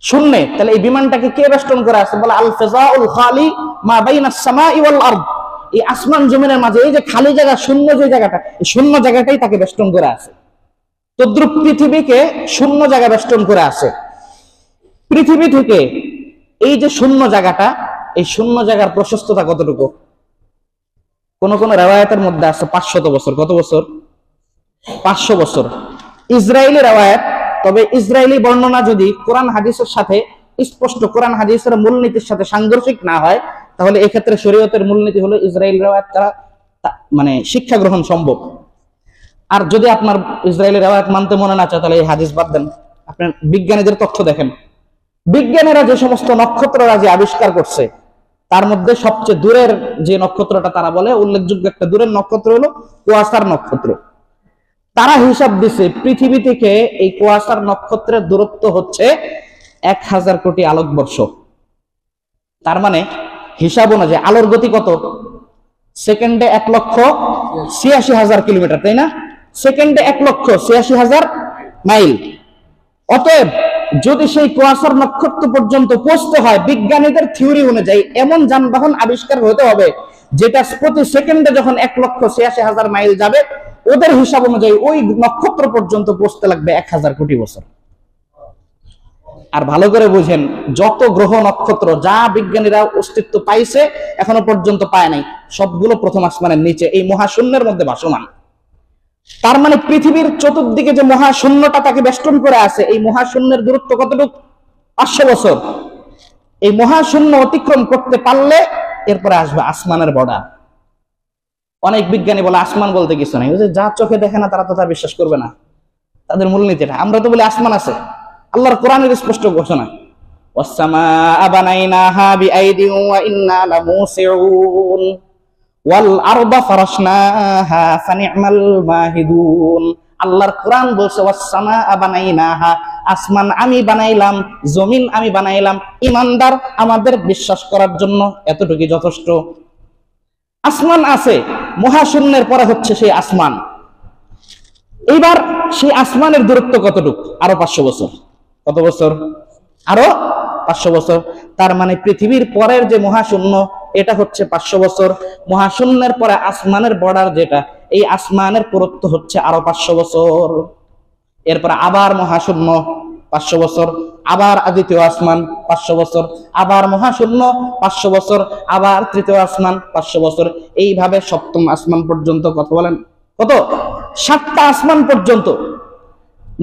শূন্যে। তাহলে এই বিমানটাকে কে বেষ্টন করে আছে? বলে আল ফিজাউল খালি মা বাইনাস সামাই ওয়াল আরদ। এই আসমান জমিনের মাঝে এই যে খালি জায়গা, শূন্য যে জায়গাটা, এই শূন্য জায়গাটাই তাকে বেষ্টন করে আছে। তদ্রুপ পৃথিবীকে শূন্য জায়গা বেষ্টন করে আছে। পৃথিবী থেকে এই যে শূন্য জায়গাটা, এই শূন্য জায়গার প্রশস্ততা কতটুকু? কোন কোন রিওয়ায়াতের মধ্যে আছে 500 বছর। কত বছর? 500 বছর। ইসরায়েলি রিওয়ায়াত, তবে ইসরায়েলি বর্ণনা যদি কোরআন হাদিসের সাথে স্পষ্ট, কোরআন হাদিসের মূলনীতির সাথে সাংঘর্ষিক না হয়, তাহলে এক্ষেত্রে শরীয়তের মূলনীতি হলো ইসরায়েল রিওয়ায়াত দ্বারা মানে শিক্ষা গ্রহণ সম্ভব। আর যদি আপনার ইসরায়েলি রিওয়ায়াত মানতে মনে না চায়, তাহলে এই হাদিস বাদ দেন। আপনার বিজ্ঞানীদের তথ্য দেখেন। বিজ্ঞানীরা যে সমস্ত নক্ষত্ররাজি আবিষ্কার করছে, তার মধ্যে সবচেয়ে দূরের যে নক্ষত্রটা তারা বলে উল্লেখযোগ্য একটা দূরের নক্ষত্র হলো কুয়াশার নক্ষত্র। তারা হিসাব দিছে পৃথিবী থেকে এই কুয়াশার নক্ষত্রের দূরত্ব হচ্ছে 1000 কোটি আলোকবর্ষ। তার মানে হিসাব অনুযায়ী আলোর গতি কত? সেকেন্ডে 1,86,000 কিলোমিটার, তাই না? সেকেন্ডে 1,86,000 মাইল। অতএব যদি সেই কুয়াশার নক্ষত্র পর্যন্ত পৌঁছতে হয়, বিজ্ঞানীদের থিওরি অনুযায়ী এমন যানবাহন আবিষ্কার হতে হবে যেটা প্রতি সেকেন্ডে যখন 1,86,000 মাইল যাবে, ওদের হিসাব অনুযায়ী ওই নক্ষত্র পর্যন্ত পৌঁছতে লাগবে 1000 কোটি বছর। আর ভালো করে বুঝেন, যত গ্রহ নক্ষত্র যা বিজ্ঞানীরা অস্তিত্ব পাইছে এখনো পর্যন্ত পায় নাই, সবগুলো প্রথম আসমানের নিচে এই মহাশূন্যের মধ্যে ভাসমান। তার মানে পৃথিবীর চতুর্দিকে যে মহাশূন্যটা তাকে বেষ্টন করে আছে, এই মহাশূন্যের দূরত্ব কতটুকু? 500 বছর। এই মহাশূন্য অতিক্রম করতে পারলে এরপরে আসবে আসমানের বর্ডার। অনেক বিজ্ঞানী বলে আসমান বলতে কিছু নাই, যা চোখে দেখে না তারা তো তা বিশ্বাস করবে না, তাদের মূলনীতিটা। আমরা তো বলি আসমান আছে, আল্লাহর কোরআনের স্পষ্ট ঘোষণা, ওয়াস-সামাআ বানাইনাহা বিআইদিন ওয়া ইন্না লামুসিউন ওয়াল আরদা ফারাশনাহা ফানি'মাল মাহিদুন। আল্লাহর কোরআন বলছে ওয়াস-সামাআ বানাইনাহা, আসমান আমি বানাইলাম, জমিন আমি বানাইলাম। ঈমানদার আমাদের বিশ্বাস করার জন্য এতটুকুই যথেষ্ট। আসমান আছে, মহাশূন্যের পরে হচ্ছে সেই আসমান। এইবার সেই আসমানের দূরত্ব কতটুকু? আরো 500 বছর। কত বছর? আরো 500 বছর। তার মানে পৃথিবীর পরের যে মহাশূন্য, এটা হচ্ছে 500 বছর। মহাশূন্যের পরে আসমানের বর্ডার যেটা, এই আসমানের পুরুত্ব হচ্ছে আরো 500 বছর। এরপরে আবার মহাশূন্য 500 বছর, আবার দ্বিতীয় আসমান 500 বছর, আবার মহাশূন্য 500 বছর, আবার তৃতীয় আসমান 500 বছর। এইভাবে সপ্তম আসমান পর্যন্ত, কথা বলেন কত? 7টা আসমান পর্যন্ত।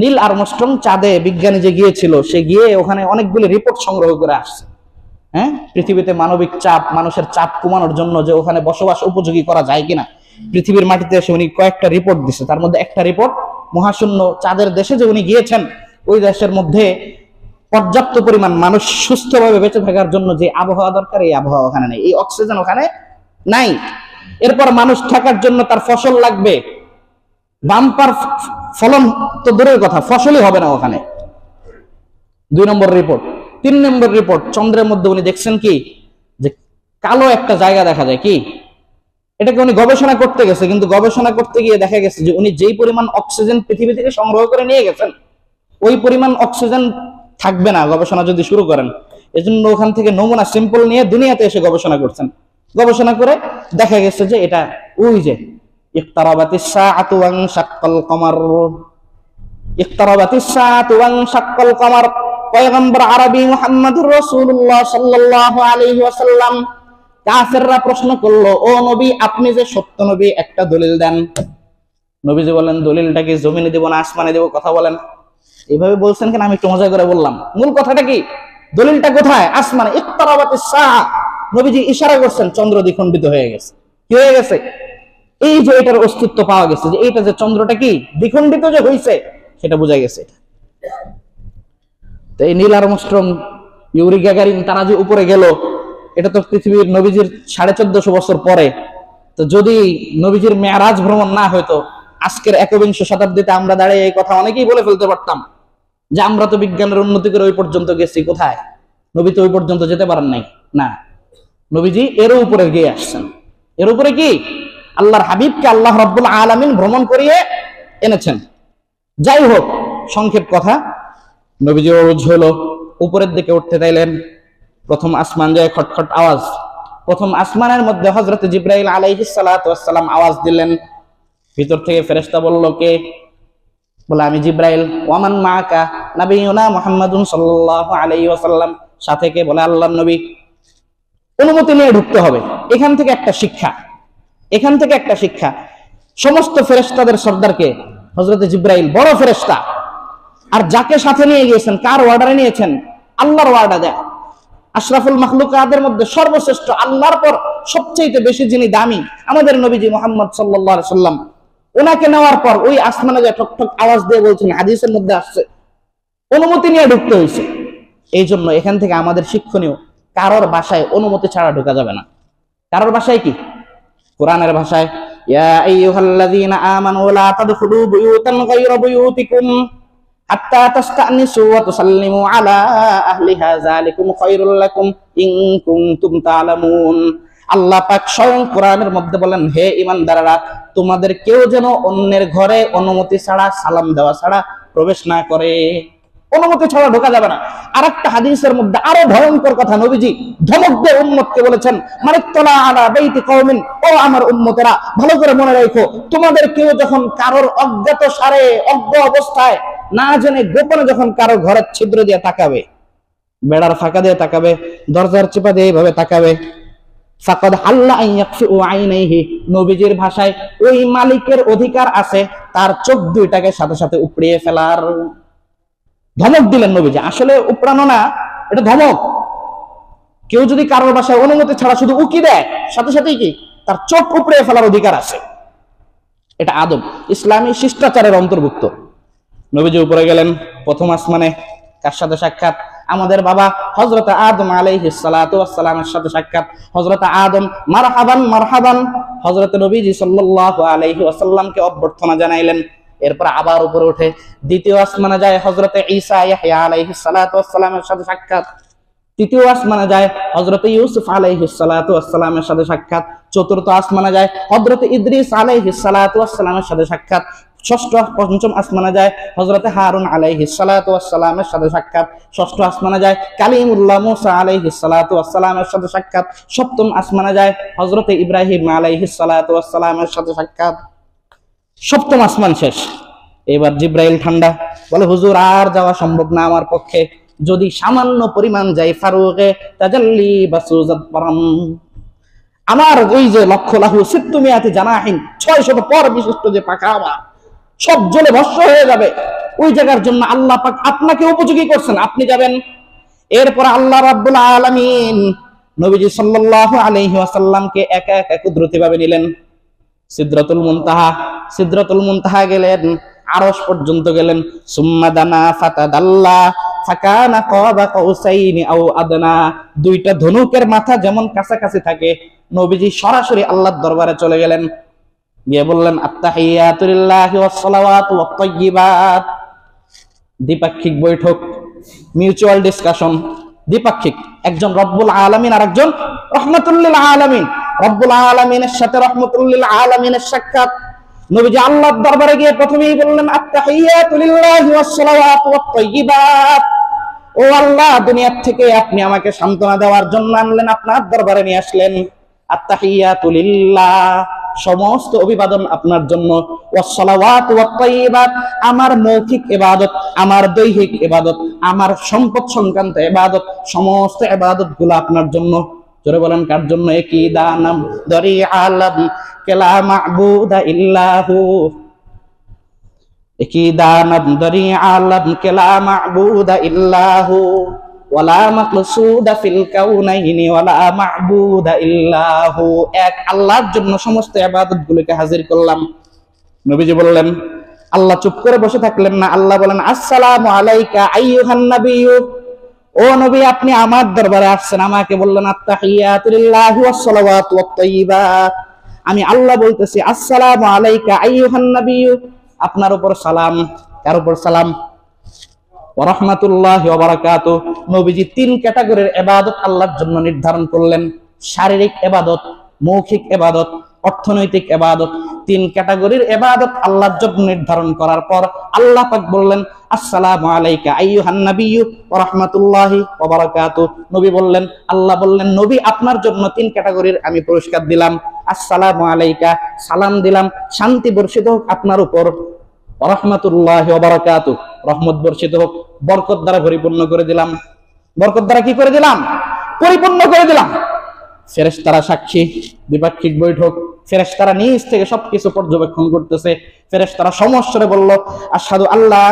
নীল আর্মস্ট্রং চাঁদে বিজ্ঞানী যে গিয়েছিল, সে গিয়ে ওখানে অনেকগুলি রিপোর্ট সংগ্রহ করে আসছে। হ্যাঁ, পৃথিবীতে মানবিক চাপ, মানুষের চাপ কমানোর জন্য যে ওখানে বসবাস উপযোগী করা যায় কিনা, পৃথিবীর মাটিতে এসে উনি কয়েকটা রিপোর্ট দিচ্ছে। তার মধ্যে একটা রিপোর্ট, মহাশূন্য চাঁদের দেশে যে উনি গিয়েছেন, ওই দেশের মধ্যে পর্যাপ্ত পরিমাণ মানুষ সুস্থভাবে বেঁচে থাকার জন্য যে আবহাওয়া দরকার, এই আবহাওয়া ওখানে নেই, এই অক্সিজেন ওখানে নাই। এরপর মানুষ থাকার জন্য তার ফসল লাগবে, বাম্পার ফলন তো দূরের কথা, ফসলই হবে না ওখানে। 2 নম্বর রিপোর্ট। 3 নম্বর রিপোর্ট, চন্দ্রের মধ্যে উনি দেখছেন কি, যে কালো একটা জায়গা দেখা যায়। কি এটাকে উনি গবেষণা করতে গেছে, কিন্তু গবেষণা করতে গিয়ে দেখা গেছে যে উনি যেই পরিমাণ অক্সিজেন পৃথিবী থেকে সংগ্রহ করে নিয়ে গেছেন, ওই পরিমাণ অক্সিজেন থাকবে না গবেষণা যদি শুরু করেন। এজন্য ওখান থেকে নমুনা সিম্পল নিয়ে দুনিয়াতে এসে গবেষণা করছেন। গবেষণা করে দেখা গেছে যে এটা ওই যে ইকতারাবাতিস সাআতু ওয়ান শাক্কাল কমার, ইকতারাবাতিস সাআতু ওয়ান শাক্কাল কমার। পয়গম্বর আরবি মুহাম্মদুর রাসূলুল্লাহ সাল্লাল্লাহু আলাইহি ওয়াসাল্লাম, কাফেররা প্রশ্ন করলো, ও নবী, আপনি যে সত্য নবী, একটা দলিল দেন। নবীজি বলেন, দলিলটা কি জমিনে দেব না আসমানে দেব, কথা বলেন। এইভাবে বলছেন কেন, আমি একটু মজা করে বললাম। মূল কথাটা কি, দলিলটা কোথায়? আসমানে। ইকতারাবাতিস সাআ, নবীজি ইশারা করছেন, চন্দ্র দ্বিখণ্ডিত হয়ে গেছে। কি হয়ে গেছে? এই যে এটার অস্তিত্ব পাওয়া গেছে, যে এইটা যে চন্দ্রটা কি দ্বিখণ্ডিত যে হইছে, সেটা বোঝা গেছে। তো এই নীল আর্মস্ট্রং, ইউরি গ্যাগারিন, তারা যে উপরে গেল, এটা তো পৃথিবীর নবীজির 1450 বছর পরে। তো যদি নবীজির মেরাজ ভ্রমণ না হইতো, আজকের 21 শতাব্দীতে আমরা দাঁড়িয়ে এই কথা অনেকেই বলে ফেলতে পারতাম যে আমরা তো বিজ্ঞানের উন্নতি করে ওই পর্যন্ত গেছি। কোথায়? নবী তো ওই পর্যন্ত যেতে পারেন নাই। না, নবীজি এর উপরে গিয়ে আসছেন। এর উপরে কি? আল্লাহর হাবিবকে আল্লাহ রাব্বুল আলামিন ভ্রমণ করিয়ে এনেছেন। যাই হোক, সংক্ষেপ কথা, নবীজি রোজ হলো, উপরের দিকে উঠতে চাইলেন। প্রথম আসমান যায়, খটখট আওয়াজ। প্রথম আসমানের মধ্যে হযরত জিবরাইল আলাইহিস সালাতু ওয়াস সালাম আওয়াজ দিলেন। ভিতর থেকে ফেরেশতা বলল, কে? বলে, আমি জিবরাইল। ওয়ামান মাআকা? নবিয়ুনা মুহাম্মাদুন সাল্লাল্লাহু আলাইহি ওয়াসাল্লাম। সাথে কে? বলে, আল্লাহর নবী। অনুমতি নিয়ে ঢুকতে হবে। এখান থেকে একটা শিক্ষা, এখান থেকে একটা শিক্ষা। সমস্ত ফেরেশতাদের সর্দারকে হযরত জিবরাইল, বড় ফেরেশতা, আর যাকে সাথে নিয়ে গিয়েছেন, কার অর্ডারে নিয়েছেন? আল্লাহর অর্ডার দেয়। আশরাফুল মাখলুকাতের মধ্যে সর্বশ্রেষ্ঠ, আল্লাহর পর সবচেয়ে বেশি যিনি দামি, আমাদের নবীজি মুহাম্মদ সাল্লাল্লাহু আলাইহি ওয়াসাল্লাম। ওনাকে নেওয়ার পর ওই আসমানে যায় ঠক ঠক আওয়াজ দিয়ে বলছেন, হাদিসের মধ্যে আসছে, অনুমতি নিয়ে ঢুকতে হয়েছে। এই জন্য এখান থেকে আমাদের শিক্ষণীয়, কারোর বাসায় অনুমতি ছাড়া ঢোকা যাবে না। কারোর বাসায় কি? কোরআনের ভাষায়, ইয়া আইয়ুহাল্লাযীনা আমানু লা তাদখুলু বুয়ুতান গায়রা বুয়ুতিকুম হাত্তা তাস্তানিসু ওয়া তুসাল্লিমু আলা আহলিহা যালিকুম খায়রুল লাকুম ইন কুনতুম তা'লামুন। আল্লাহ পাক স্বয়ং কোরআনের মধ্যে বলেন, হে ঈমানদাররা, তোমাদের কেউ যেন অন্যের ঘরে অনুমতি ছাড়া, সালাম দেওয়া ছাড়া প্রবেশ না করে। অনুমতি ছাড়া ঢোকা যাবে না। আরেকটা হাদিসের মধ্যে আরো ভয়ঙ্কর কথা নবীজি ধমক দিয়ে উম্মতকে বলেছেন, মানিত্তলা আলা বাইতি কওমিন, ও আমার উম্মতেরা, ভালো করে মনে রাখো, তোমাদের কেউ যখন কারোর অজ্ঞাত সারে, অজ্ঞ অবস্থায়, না জেনে গোপনে যখন কারো ঘরের ছিদ্র দিয়ে তাকাবে, বেড়ার ফাঁকা দিয়ে তাকাবে, দরজার চিপা দিয়ে এইভাবে তাকাবে, ফাকাদ হাল্লা আন ইয়াকফিউ আইনাইহি, নবীজির ভাষায় ওই মালিকের অধিকার আছে তার চোখ দুইটাকে সাথে সাথে উপড়িয়ে ফেলার। ধমক দিলেন নবীজি। আসলে উপড়ানো না, এটা ধমক। কেউ যদি কারোর বাসায় অনুমতি ছাড়া শুধু উকি দেয়, সাথে সাথেই কি তার চোখ উপড়িয়ে ফেলার অধিকার আছে। এটা আদব, ইসলামী শিষ্টাচারের অন্তর্ভুক্ত। নবীজি উপরে গেলেন, প্রথম আসমানে কার সাথে সাক্ষাৎ? আমাদের বাবা হযরত আদম আলাইহিস সালাতু ওয়াস সালামের সাথে সাক্ষাৎ। হযরত আদম, মারহাবান মারহাবান, হযরত নবীজি সাল্লাল্লাহু আলাইহি ওয়াসাল্লামকে অভ্যর্থনা জানাইলেন। এরপর আবার উপরে উঠে দ্বিতীয় আসমানে যায়, হযরত ঈসা ইয়াহইয়া আলাইহিস সালাতু ওয়াস সালামের সাথে সাক্ষাৎ। তৃতীয় আসমানে যায়, হযরত ইউসুফ আলাইহিস সালাতু ওয়াস সালামের সাথে সাক্ষাৎ। চতুর্থ আসমানে যায়, হযরত ইদ্রিস আলাইহিস সালাতু ওয়াস সালামের সাথে সাক্ষাৎ। পঞ্চম আসমানে যায়, হযরত হারুন আলাইহিস সালাতু ওয়াস সালামের সাথে সাক্ষাৎ। ষষ্ঠ আসমানে যায়, কালিমুল্লাহ মুসা আলাইহিস সালাতু ওয়াস সালামের সাথে সাক্ষাৎ। সপ্তম আসমানে যায়, হযরত ইব্রাহিম আলাইহিস সালাতু ওয়াস সালামের সাথে সাক্ষাৎ। সপ্তম আসমান শেষ। এবার জিব্রাইল ঠান্ডা, বলে, হুজুর আর যাওয়া সম্ভব না আমার পক্ষে, যদি সামান্য পরিমাণ যাই ফারুকে তাজাল্লি বাসুজাত পারাম, আমার ওই যে লক্ষ লাহু সিত্তুমিয়াতি জানাহিন, 600 পর বিশিষ্ট যে পাখা আমার, সব জ্বলে ভস্ম হয়ে যাবে। ওই জায়গার জন্য আল্লাহ পাক আপনাকে উপযোগী করছেন, আপনি যাবেন। এরপর আল্লাহ রাব্বুল আলামিন নবীজি সাল্লাল্লাহু আলাইহি ওয়াসাল্লামকে একা একা কুদরতিভাবে নিলেন সিদরাতুল মুনতাহা গেলেন, আরশ পর্যন্ত গেলেন। সুম্মা দানা ফাতাদাল্লা ফাকানা কাবা কাউসাইনি আও আদনা। দুইটা ধনুকের মাথা যেমন কাছাকাছি থাকে, নবীজি সরাসরি আল্লাহর দরবারে চলে গেলেন, গিয়ে বললেন আত্তাহিয়াতু লিল্লাহি ওয়াস সালাওয়াতু ওয়াত তাইয়্যিবাত। দ্বিপাক্ষিক বৈঠক, মিউচুয়াল ডিসকাশন, দ্বিপাক্ষিক। একজন রব্বুল আলামিন আর একজন রহমাতুল লিল আলামিন। রব্বুল আলামিনের সাথে রহমাতুল লিল আলামিনের সাক্ষাৎ। নবীজি আল্লাহর দরবারে গিয়ে প্রথমেই বললেন আত্তাহিয়াতু লিল্লাহি ওয়াস সালাওয়াতু ওয়াত তাইয়্যিবাত। ও আল্লাহ, দুনিয়া থেকে আপনি আমাকে সান্ত্বনা দেওয়ার জন্য আনলেন, আপনার দরবারে নিয়ে আসলেন। আত্তাহিয়াতু লিল্লাহ, সমস্ত অভিবাদন আপনার জন্য। ওয়াস সালাওয়াতু ওয়াত তাইয়্যিবাত, আমার মৌখিক ইবাদত, আমার দৈহিক ইবাদত, আমার সম্পদ সংক্রান্ত ইবাদত, সমস্ত ইবাদতগুলো আপনার জন্য। জোরে বলেন কার জন্য? একিদানাম দরি আলাম কেলা মা'বুদা ইল্লাহু। একিদানাম দরি আলাম কেলা মা'বুদা ইল্লাহু ওয়ালা মাকসুদা ফিল কাউনাইনি ওয়ালা মা'বুদা ইল্লাহু। এক আল্লাহর জন্য সমস্ত ইবাদতগুলোকে হাজির করলাম। নবীজি বললেন, আল্লাহ চুপ করে বসে থাকলেন না। আল্লাহ বলেন আসসালামু আলাইকা আইয়ুহান নাবিয়্যু। ও নবী, আপনি আমার দরবারে আসছেন, আমাকে বললেন আত্তাহিয়াতু লিল্লাহি ওয়াস সালাওয়াতু ওয়াত তাইয়্যিবাত। আমি আল্লাহ বলতেছি আসসালামু আলাইকা আইয়ুহান নাবিয়্যু, আপনার উপর সালাম। কার উপর সালাম? ওয়া রাহমাতুল্লাহি ওয়া বারাকাতুহু। নবীজি তিন ক্যাটাগরির ইবাদত আল্লাহর জন্য নির্ধারণ করলেন। শারীরিক ইবাদত, মৌখিক ইবাদত, অর্থনৈতিক ইবাদত। তিন ক্যাটাগরির ইবাদত আল্লাহর জন্য নির্ধারণ করার পর আল্লাহ পাক বললেন আসসালামু আলাইকা আইয়ুহান নাবিয়্যু ওয়া রাহমাতুল্লাহি ওয়া বারাকাতুহু। নবী বললেন, আল্লাহ বললেন, নবী আপনার জন্য তিন ক্যাটাগরির আমি পুরস্কার দিলাম। আসসালামু আলাইকা, সালাম দিলাম, শান্তি বর্ষিত হোক আপনার উপর। ওয়া রাহমাতুল্লাহি ওয়া বারাকাতুহু, রহমত বর্ষিত হোক। বরকত দ্বারা পরিপূর্ণ করে দিলাম। বরকত দ্বারা কি করে দিলাম? পরিপূর্ণ করে দিলাম। ফেরেশতারা সাক্ষী, দ্বিপাক্ষিক বৈঠক। ফেরেশতারা নিজ থেকে সবকিছু পর্যবেক্ষণ করতেছে। ফেরেশতারা সমস্বরে বলল আশহাদু আল্লা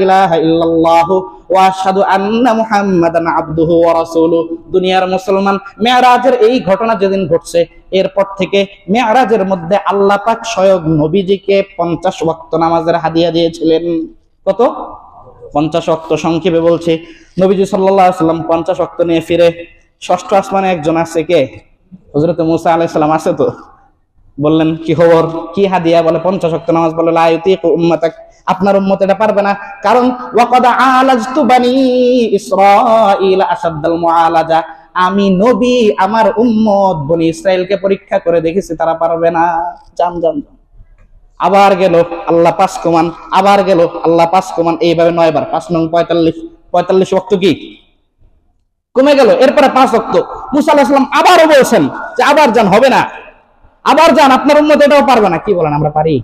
ইলাহা ইল্লাল্লাহু ওয়া আশহাদু আন্না মুহাম্মাদান আবদুহু ওয়া রাসূলুহু। দুনিয়ার মুসলমান মেরাজের এই ঘটনা যেদিন ঘটছে, এরপর থেকে মেরাজের মধ্যে আল্লাহ পাক স্বয়ং নবীজিকে 50 ওয়াক্ত নামাজের হাদিয়া দিয়েছিলেন। কত? 50 ওয়াক্ত। সংক্ষেপে বলছি, নবীজি সাল্লাল্লাহু আলাইহি ওয়াসাল্লাম 50 ওয়াক্ত নিয়ে ফিরে ষষ্ঠ আসমানে একজন আছে, কে? হযরত মুসা আলাইহিস সালাম আছে। তো বললেন কি খবর, কি হাদিয়া? বলে 50 ওয়াক্ত নামাজ। বলে লা ইউতিকু উম্মাতাক, আপনার উম্মত এটা পারবে না। কারণ ওয়াকাদ আলাজতু বানি ইসরাঈল আশাদ্দাল মুআলাজা, আমি নবী আমার উম্মত বনি ইসরাইলকে পরীক্ষা করে দেখেছি, তারা পারবে না। জান জান জান। আবার গেল আল্লাহ 5 কমান, আবার গেল আল্লাহ 5 কমান, এইভাবে 9 বার। 5 নং 45 ওয়াক্ত কি কমে গেল। এরপরে 5 ওয়াক্ত। মুসা আলাইহিস সালাম আবারও বলছেন যে আবার যান, হবে না, আবার যান, আপনার উম্মত এটাও পারবে না। কি বলেন, আমরা পারি?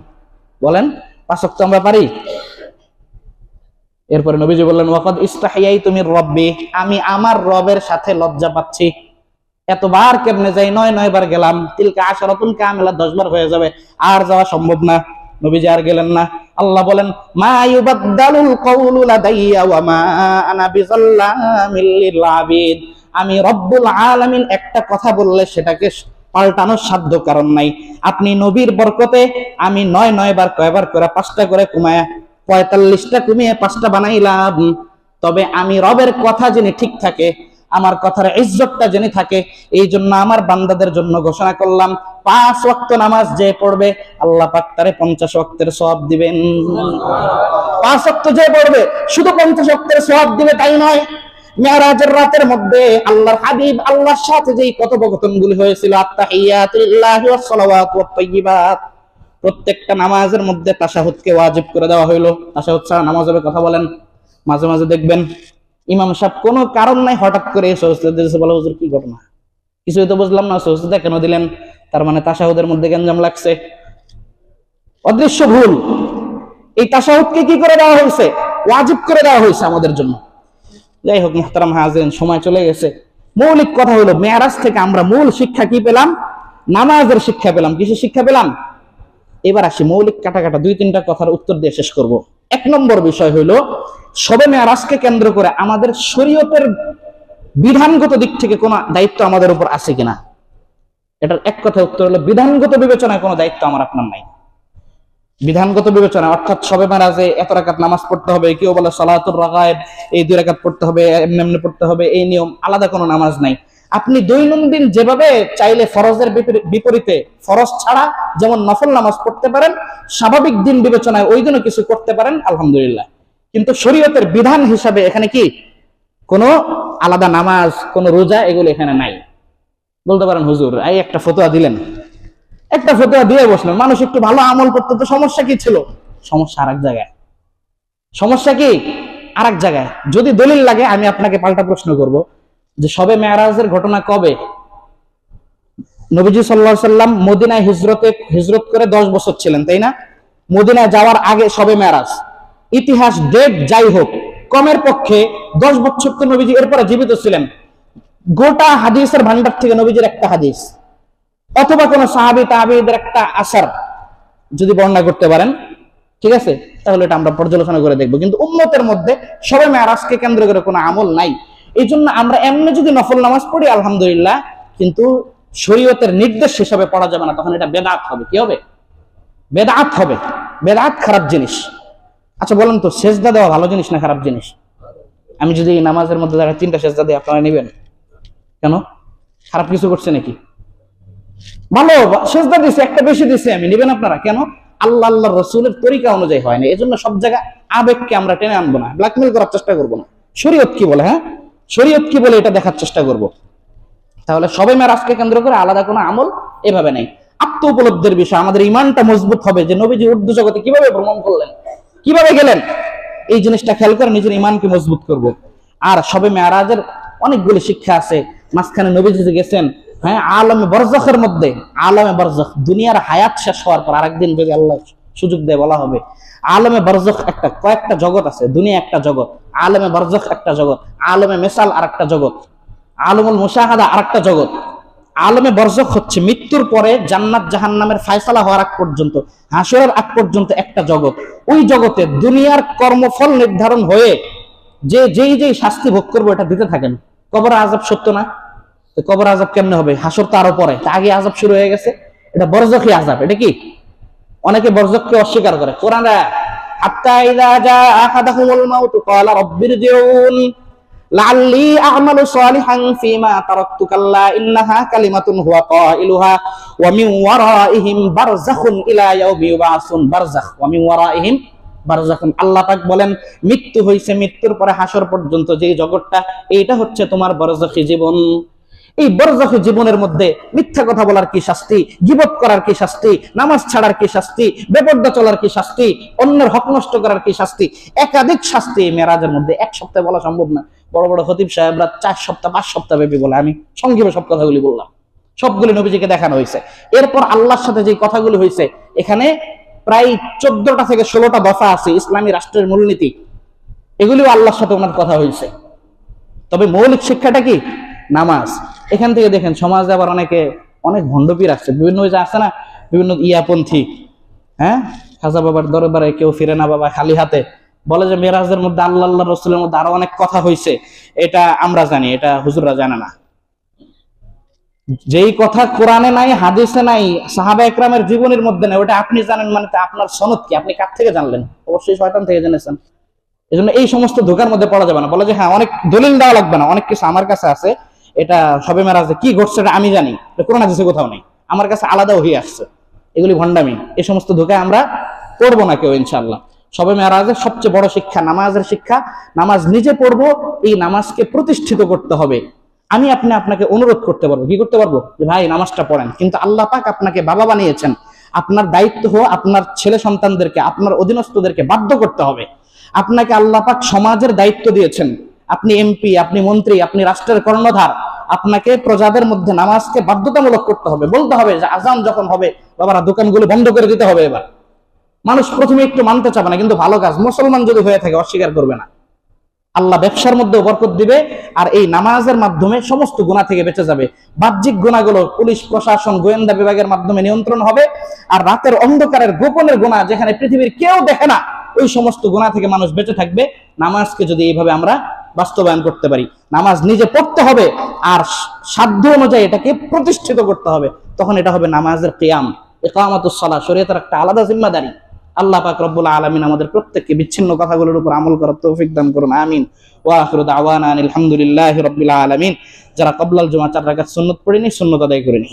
বলেন 5 ওয়াক্ত আমরা পারি? এরপরে নবীজি বললেন ওয়াকাদ ইস্তাহিয়াইতু মির রাব্বি, আমি আমার রবের সাথে লজ্জা পাচ্ছি। এতবার কেমনে যাই? 9 বার গেলাম। তিলকা আশরাতুন কামিলা, 10 বার হয়ে যাবে, আর যাওয়া সম্ভব না। নবীজি আর গেলেন না। আল্লাহ বলেন মা ইউবাদদালুল কাউলু লাদাইয়া ওয়া মা আনা বিযাল্লামিল লিল আবিদ। আমি রব্বুল আলামিন একটা কথা বললে সেটাকে পাল্টানোর সাধ্য কারণ নাই। আপনি নবীর বরকতে আমি 9 বার, কয়বার করে 5টা করে কমায়া 45টা কমিয়ে 5টা বানাইলাম। তবে আমি রবের কথা যিনি ঠিক থাকে, আমার কথার ইজ্জতটা যিনি থাকে, এই জন্য আমার বান্দাদের জন্য ঘোষণা করলাম 5 ওয়াক্ত নামাজ যে পড়বে আল্লাহ পাক তারে 50 ওয়াক্তের সওয়াব দিবেন। 5 ওয়াক্ত যে পড়বে শুধু 50 ওয়াক্তের সওয়াব দিবে তাই নয়, মেরাজের রাতের মধ্যে আল্লাহর হাবিব আল্লাহর সাথে যেই কথোপকথনগুলি হয়েছিল, আত্তাহিয়াতু লিল্লাহি ওয়াস সালাওয়াতু ওয়াত তাইয়্যিবাত, প্রত্যেকটা নামাজের মধ্যে তাশাহুদকে ওয়াজিব করে দেওয়া হইলো। তাশাহুদ ছাড়া নামাজ হবে? কথা বলেন। মাঝে মাঝে দেখবেন ইমাম সাহেব কোনো কারণ নাই হঠাৎ করে সুজদা দিয়েছে, বলে হুজুর কি ঘটনা, কিছুই তো বুঝলাম না, সুজদা কেন দিলেন? তার মানে তাশাহুদের মধ্যে গঞ্জাম লাগছে, অদৃশ্য ভুল। এই তাশাহুদকে কি করে দেওয়া হয়েছে? ওয়াজিব করে দেওয়া হয়েছে আমাদের জন্য। যাই হোক মুহতারাম হাজিরিন, সময় চলে গেছে। মৌলিক কথা হলো মেরাজ থেকে আমরা মূল শিক্ষা কি পেলাম? নামাজের শিক্ষা পেলাম। কিসের শিক্ষা পেলাম? এবার আসি মৌলিক কাটা 2-3টা কথার উত্তর দিয়ে শেষ করব। 1 নম্বর বিষয় হলো শবে মেরাজকে কেন্দ্র করে আমাদের শরীয়তের বিধানগত দিক থেকে কোনো দায়িত্ব আমাদের উপর আছে কিনা? এটার এক কথা উত্তর হলো বিধানগত বিবেচনায় কোনো দায়িত্ব আমার আপনার নাই। বিধানগত বিবেচনা অর্থাৎ শবে মেরাজে এত রাকাত নামাজ পড়তে হবে, কেউ বলে সালাতুর রাগায়েব এই 2 রাকাত পড়তে হবে, এমনি এমনি পড়তে হবে, এই নিয়ম, আলাদা কোনো নামাজ নাই। আপনি দৈনন্দিন যেভাবে চাইলে ফরজের বিপরীতে ফরজ ছাড়া যেমন নফল নামাজ পড়তে পারেন, স্বাভাবিক দিন বিবেচনায় ওই দিনও কিছু করতে পারেন, আলহামদুলিল্লাহ। কিন্তু শরীয়তের বিধান হিসাবে এখানে কি কোনো আলাদা নামাজ, কোনো রোজা এগুলো এখানে নাই। বলতে পারেন হুজুর এই একটা ফতোয়া দিলেন, একটা ফতোয়া দিয়ে বসলেন, মানুষ একটু ভালো আমল করতে, তো সমস্যা কি ছিল? সমস্যা আরেক জায়গায়। সমস্যা কি আরেক জায়গায়। যদি দলিল লাগে আমি আপনাকে পাল্টা প্রশ্ন করব যে শবে মেরাজের ঘটনা কবে? নবীজি সাল্লাল্লাহু আলাইহি সাল্লাম মদিনায় হিজরত করে 10 বছর ছিলেন, তাই না? মদিনায় যাওয়ার আগে শবে মেরাজ। ইতিহাস ডেট যাই হোক, কমের পক্ষে 10 বছর তো নবীজি এরপরে জীবিত ছিলেন। গোটা হাদিসের ভান্ডার থেকে নবীজির একটা হাদিস অথবা কোন সাহাবী তাবেঈদের একটা আসার যদি বর্ণনা করতে পারেন, ঠিক আছে, তাহলে এটা আমরা পর্যালোচনা করে দেখব। কিন্তু উম্মতের মধ্যে শবে মেরাজকে কেন্দ্র করে কোনো আমল নাই। এই জন্য আমরা এমনি যদি নফল নামাজ পড়ি আলহামদুলিল্লাহ, কিন্তু শরীয়তের নির্দেশ হিসাবে পড়া যাবে না, তখন এটা বেদাত হবে। কি হবে? বেদাত হবে। বেদাত খারাপ জিনিস। আচ্ছা বলেন তো, সেজদা দেওয়া ভালো জিনিস না খারাপ জিনিস? আমি যদি নামাজের মধ্যে 3টা সেজদা দিই, আপনারা নেবেন কেন? খারাপ কিছু করছে নাকি? ভালো সেজদা দিছে, একটা বেশি দিছে, আমি নেবেন আপনারা কেন? আল্লাহ আল্লাহর রাসূলের তরিকা অনুযায়ী হয় না। এজন্য সব জায়গায় আবেগকে আমরা টেনে আনবো না, ব্ল্যাকমেল করার চেষ্টা করবো না। শরীয়ত কি বলে, হ্যাঁ শরীয়ত কি বলে এটা দেখার চেষ্টা করব। তাহলে শবে মেরাজকে কেন্দ্র করে আলাদা কোনো আমল এভাবে নেই। আত্ম উপলব্ধির বিষয়, আমাদের ইমানটা মজবুত হবে যে নবীজি উর্দু জগতে কিভাবে ভ্রমণ করলেন, কিভাবে গেলেন, এই জিনিসটা খেয়াল করে নিজের ইমানকে মজবুত করব। আর শবে মেরাজের অনেকগুলো শিক্ষা আছে। মাঝখানে নবীজি যে গেছেন, হ্যাঁ আলমে বরজখের মধ্যে, আলমে বরজখ দুনিয়ার হায়াত শেষ হওয়ার পর আরেকদিন যদি আল্লাহ সুযোগ দেয় বলা হবে, আলমে বরজখ একটা, কয়েকটা জগৎ আছে, দুনিয়া একটা জগৎ, আলমে বরজখ একটা জগৎ, আলমে মেসাল আরেকটা জগৎ, আলমুল মুশাহাদা আরেকটা জগৎ। আলমে বরজখ হচ্ছে মৃত্যুর পরে জান্নাত জাহান্নামের ফায়সালা হওয়ার আগ পর্যন্ত, হাসরের আগ পর্যন্ত একটা জগৎ। ওই জগতে দুনিয়ার কর্মফল নির্ধারণ হয়ে যে যেই শাস্তি ভোগ করবো এটা দিতে থাকেন। কবর আযাব সত্য না? কবর আযাব কেমনে হবে? হাসর তো আরো পরে, আগে আযাব শুরু হয়ে গেছে। এটা বরজখী আযাব। এটা কি? অনেকে বরজখকে অস্বীকার করে। কোরআনে হাত্তা ইযা জা আহাদাহুমুল মাউত ক্বালা রাব্বিরজিউন লাআল্লি আ'মালু সালিহান ফীমা তারাকতু কাল্লা ইন্নাহা কালিমাতুন হুয়া কাইলুহা ওয়া মিন ওয়ারাইহিম বারযাখুন ইলা ইয়াউমি ইউবাসুন। বারযাখ, ওয়া মিন ওয়ারাইহিম বারযাখুন। আল্লাহ পাক বলেন মৃত্যু হইছে, মৃত্যুর পরে হাসর পর্যন্ত যে জগৎটা, এইটা হচ্ছে তোমার বরজখী জীবন। এই বরজখী জীবনের মধ্যে মিথ্যা কথা বলার কি শাস্তি, গীবত করার কি শাস্তি, নামাজ ছাড়ার কি শাস্তি, বেপরদা চলার কি শাস্তি, অন্যের হক নষ্ট করার কি শাস্তি, একাধিক শাস্তি মেরাজের মধ্যে এক সপ্তাহে বলা সম্ভব না। বড় বড় খতিব সাহেবরা 4 সপ্তাহ 5 সপ্তাহ ব্যাপী বলে। আমি সংক্ষেপে সব কথাগুলি বললাম, সবগুলি নবীজিকে দেখানো হয়েছে। এরপর আল্লাহর সাথে যে কথাগুলি হয়েছে, এখানে প্রায় 14টা থেকে 16টা দফা আছে ইসলামী রাষ্ট্রের মূলনীতি, এগুলিও আল্লাহর সাথে ওনার কথা হয়েছে। তবে মৌলিক শিক্ষাটা কি? নামাজ। এখান থেকে দেখেন সমাজে আবার অনেক ভণ্ডপীর আসছে, বিভিন্ন ওই যে আছে না, বিভিন্ন ইয়াপন্থী, হ্যাঁ খাজা বাবার দরবারে কেউ ফিরে না বাবা খালি হাতে, বলে যে মেরাজের মধ্যে আল্লাহ আল্লাহ রাসূলের মধ্যে আরো অনেক কথা হয়েছে, এটা আমরা জানি, এটা হুজুররা জানে না। যেই কথা কোরআনে নাই, হাদিসে নাই, সাহাবা একরামের জীবনের মধ্যে নাই, ওটা আপনি জানেন মানে আপনার সনদ কি? আপনি কার থেকে জানলেন? অবশ্যই শয়তান থেকে জেনেছেন। এই জন্য এই সমস্ত ধোঁকার মধ্যে পড়া যাবে না। বলে যে হ্যাঁ অনেক দলিল দেওয়া লাগবে না, অনেক কিছু আমার কাছে আছে, এটা শবে মেরাজে কি ঘটছে এটা আমি জানি, কোরআন হাদিসে কোথাও নেই, আমার কাছে আলাদা ওহী আসছে, এগুলি ভণ্ডামি। এই সমস্ত ধোঁকায় আমরা পড়বো না কেউ ইনশাআল্লাহ। শবে মেরাজের সবচেয়ে বড় শিক্ষা নামাজের শিক্ষা। নামাজ নিজে পড়বো, এই নামাজকে প্রতিষ্ঠিত করতে হবে। আমি আপনাকে অনুরোধ করতে পারবো, কি করতে পারবো, যে ভাই নামাজটা পড়েন, কিন্তু আল্লাহ পাক আপনাকে বাবা বানিয়েছেন, আপনার দায়িত্ব হো আপনার ছেলে সন্তানদেরকে, আপনার অধীনস্থদেরকে বাধ্য করতে হবে। আপনাকে আল্লাহ পাক সমাজের দায়িত্ব দিয়েছেন, আপনি এমপি, আপনি মন্ত্রী, আপনি রাষ্ট্রের কর্ণধার, আপনাকে প্রজাদের মধ্যে নামাজকে বাধ্যতামূলক করতে হবে। বলতে হবে যে আজান যখন হবে বাবারা দোকানগুলো বন্ধ করে দিতে হবে। এবার মানুষ প্রথমে একটু মানতে চাবে না, কিন্তু ভালো কাজ, মুসলমান যদি হয়ে থাকে অস্বীকার করবে না। আল্লাহ ব্যবসার মধ্যে বরকত দিবে, আর এই নামাজের মাধ্যমে সমস্ত গুনাহ থেকে বেঁচে যাবে। বাহ্যিক গুনাহগুলো পুলিশ প্রশাসন গোয়েন্দা বিভাগের মাধ্যমে নিয়ন্ত্রণ হবে, আর রাতের অন্ধকারের গোপনের গুনাহ যেখানে পৃথিবীর কেউ দেখে না, ওই সমস্ত গুনাহ থেকে মানুষ বেঁচে থাকবে নামাজকে যদি এইভাবে আমরা বাস্তবায়ন করতে পারি। নামাজ নিজে পড়তে হবে আর সাধ্য অনুযায়ী এটাকে প্রতিষ্ঠিত করতে হবে, তখন এটা হবে নামাজের কিয়াম, ইকামাতুস সালাহ, শরীয়তের একটা আলাদা জিম্মাদারি। আল্লাহ পাক রব্বুল আলামিন আমাদের প্রত্যেককে বিচ্ছিন্ন কথাগুলোর উপর আমল করার তৌফিক দান করুন, আমিন। ওয়া আখিরু দাওয়ানা আলহামদুলিল্লাহি রাব্বিল আলামিন। যারা ক্বাবলাল জুমা 4 রাকাত সুন্নাত পড়েনি, সুন্নাত আদায় করে নি।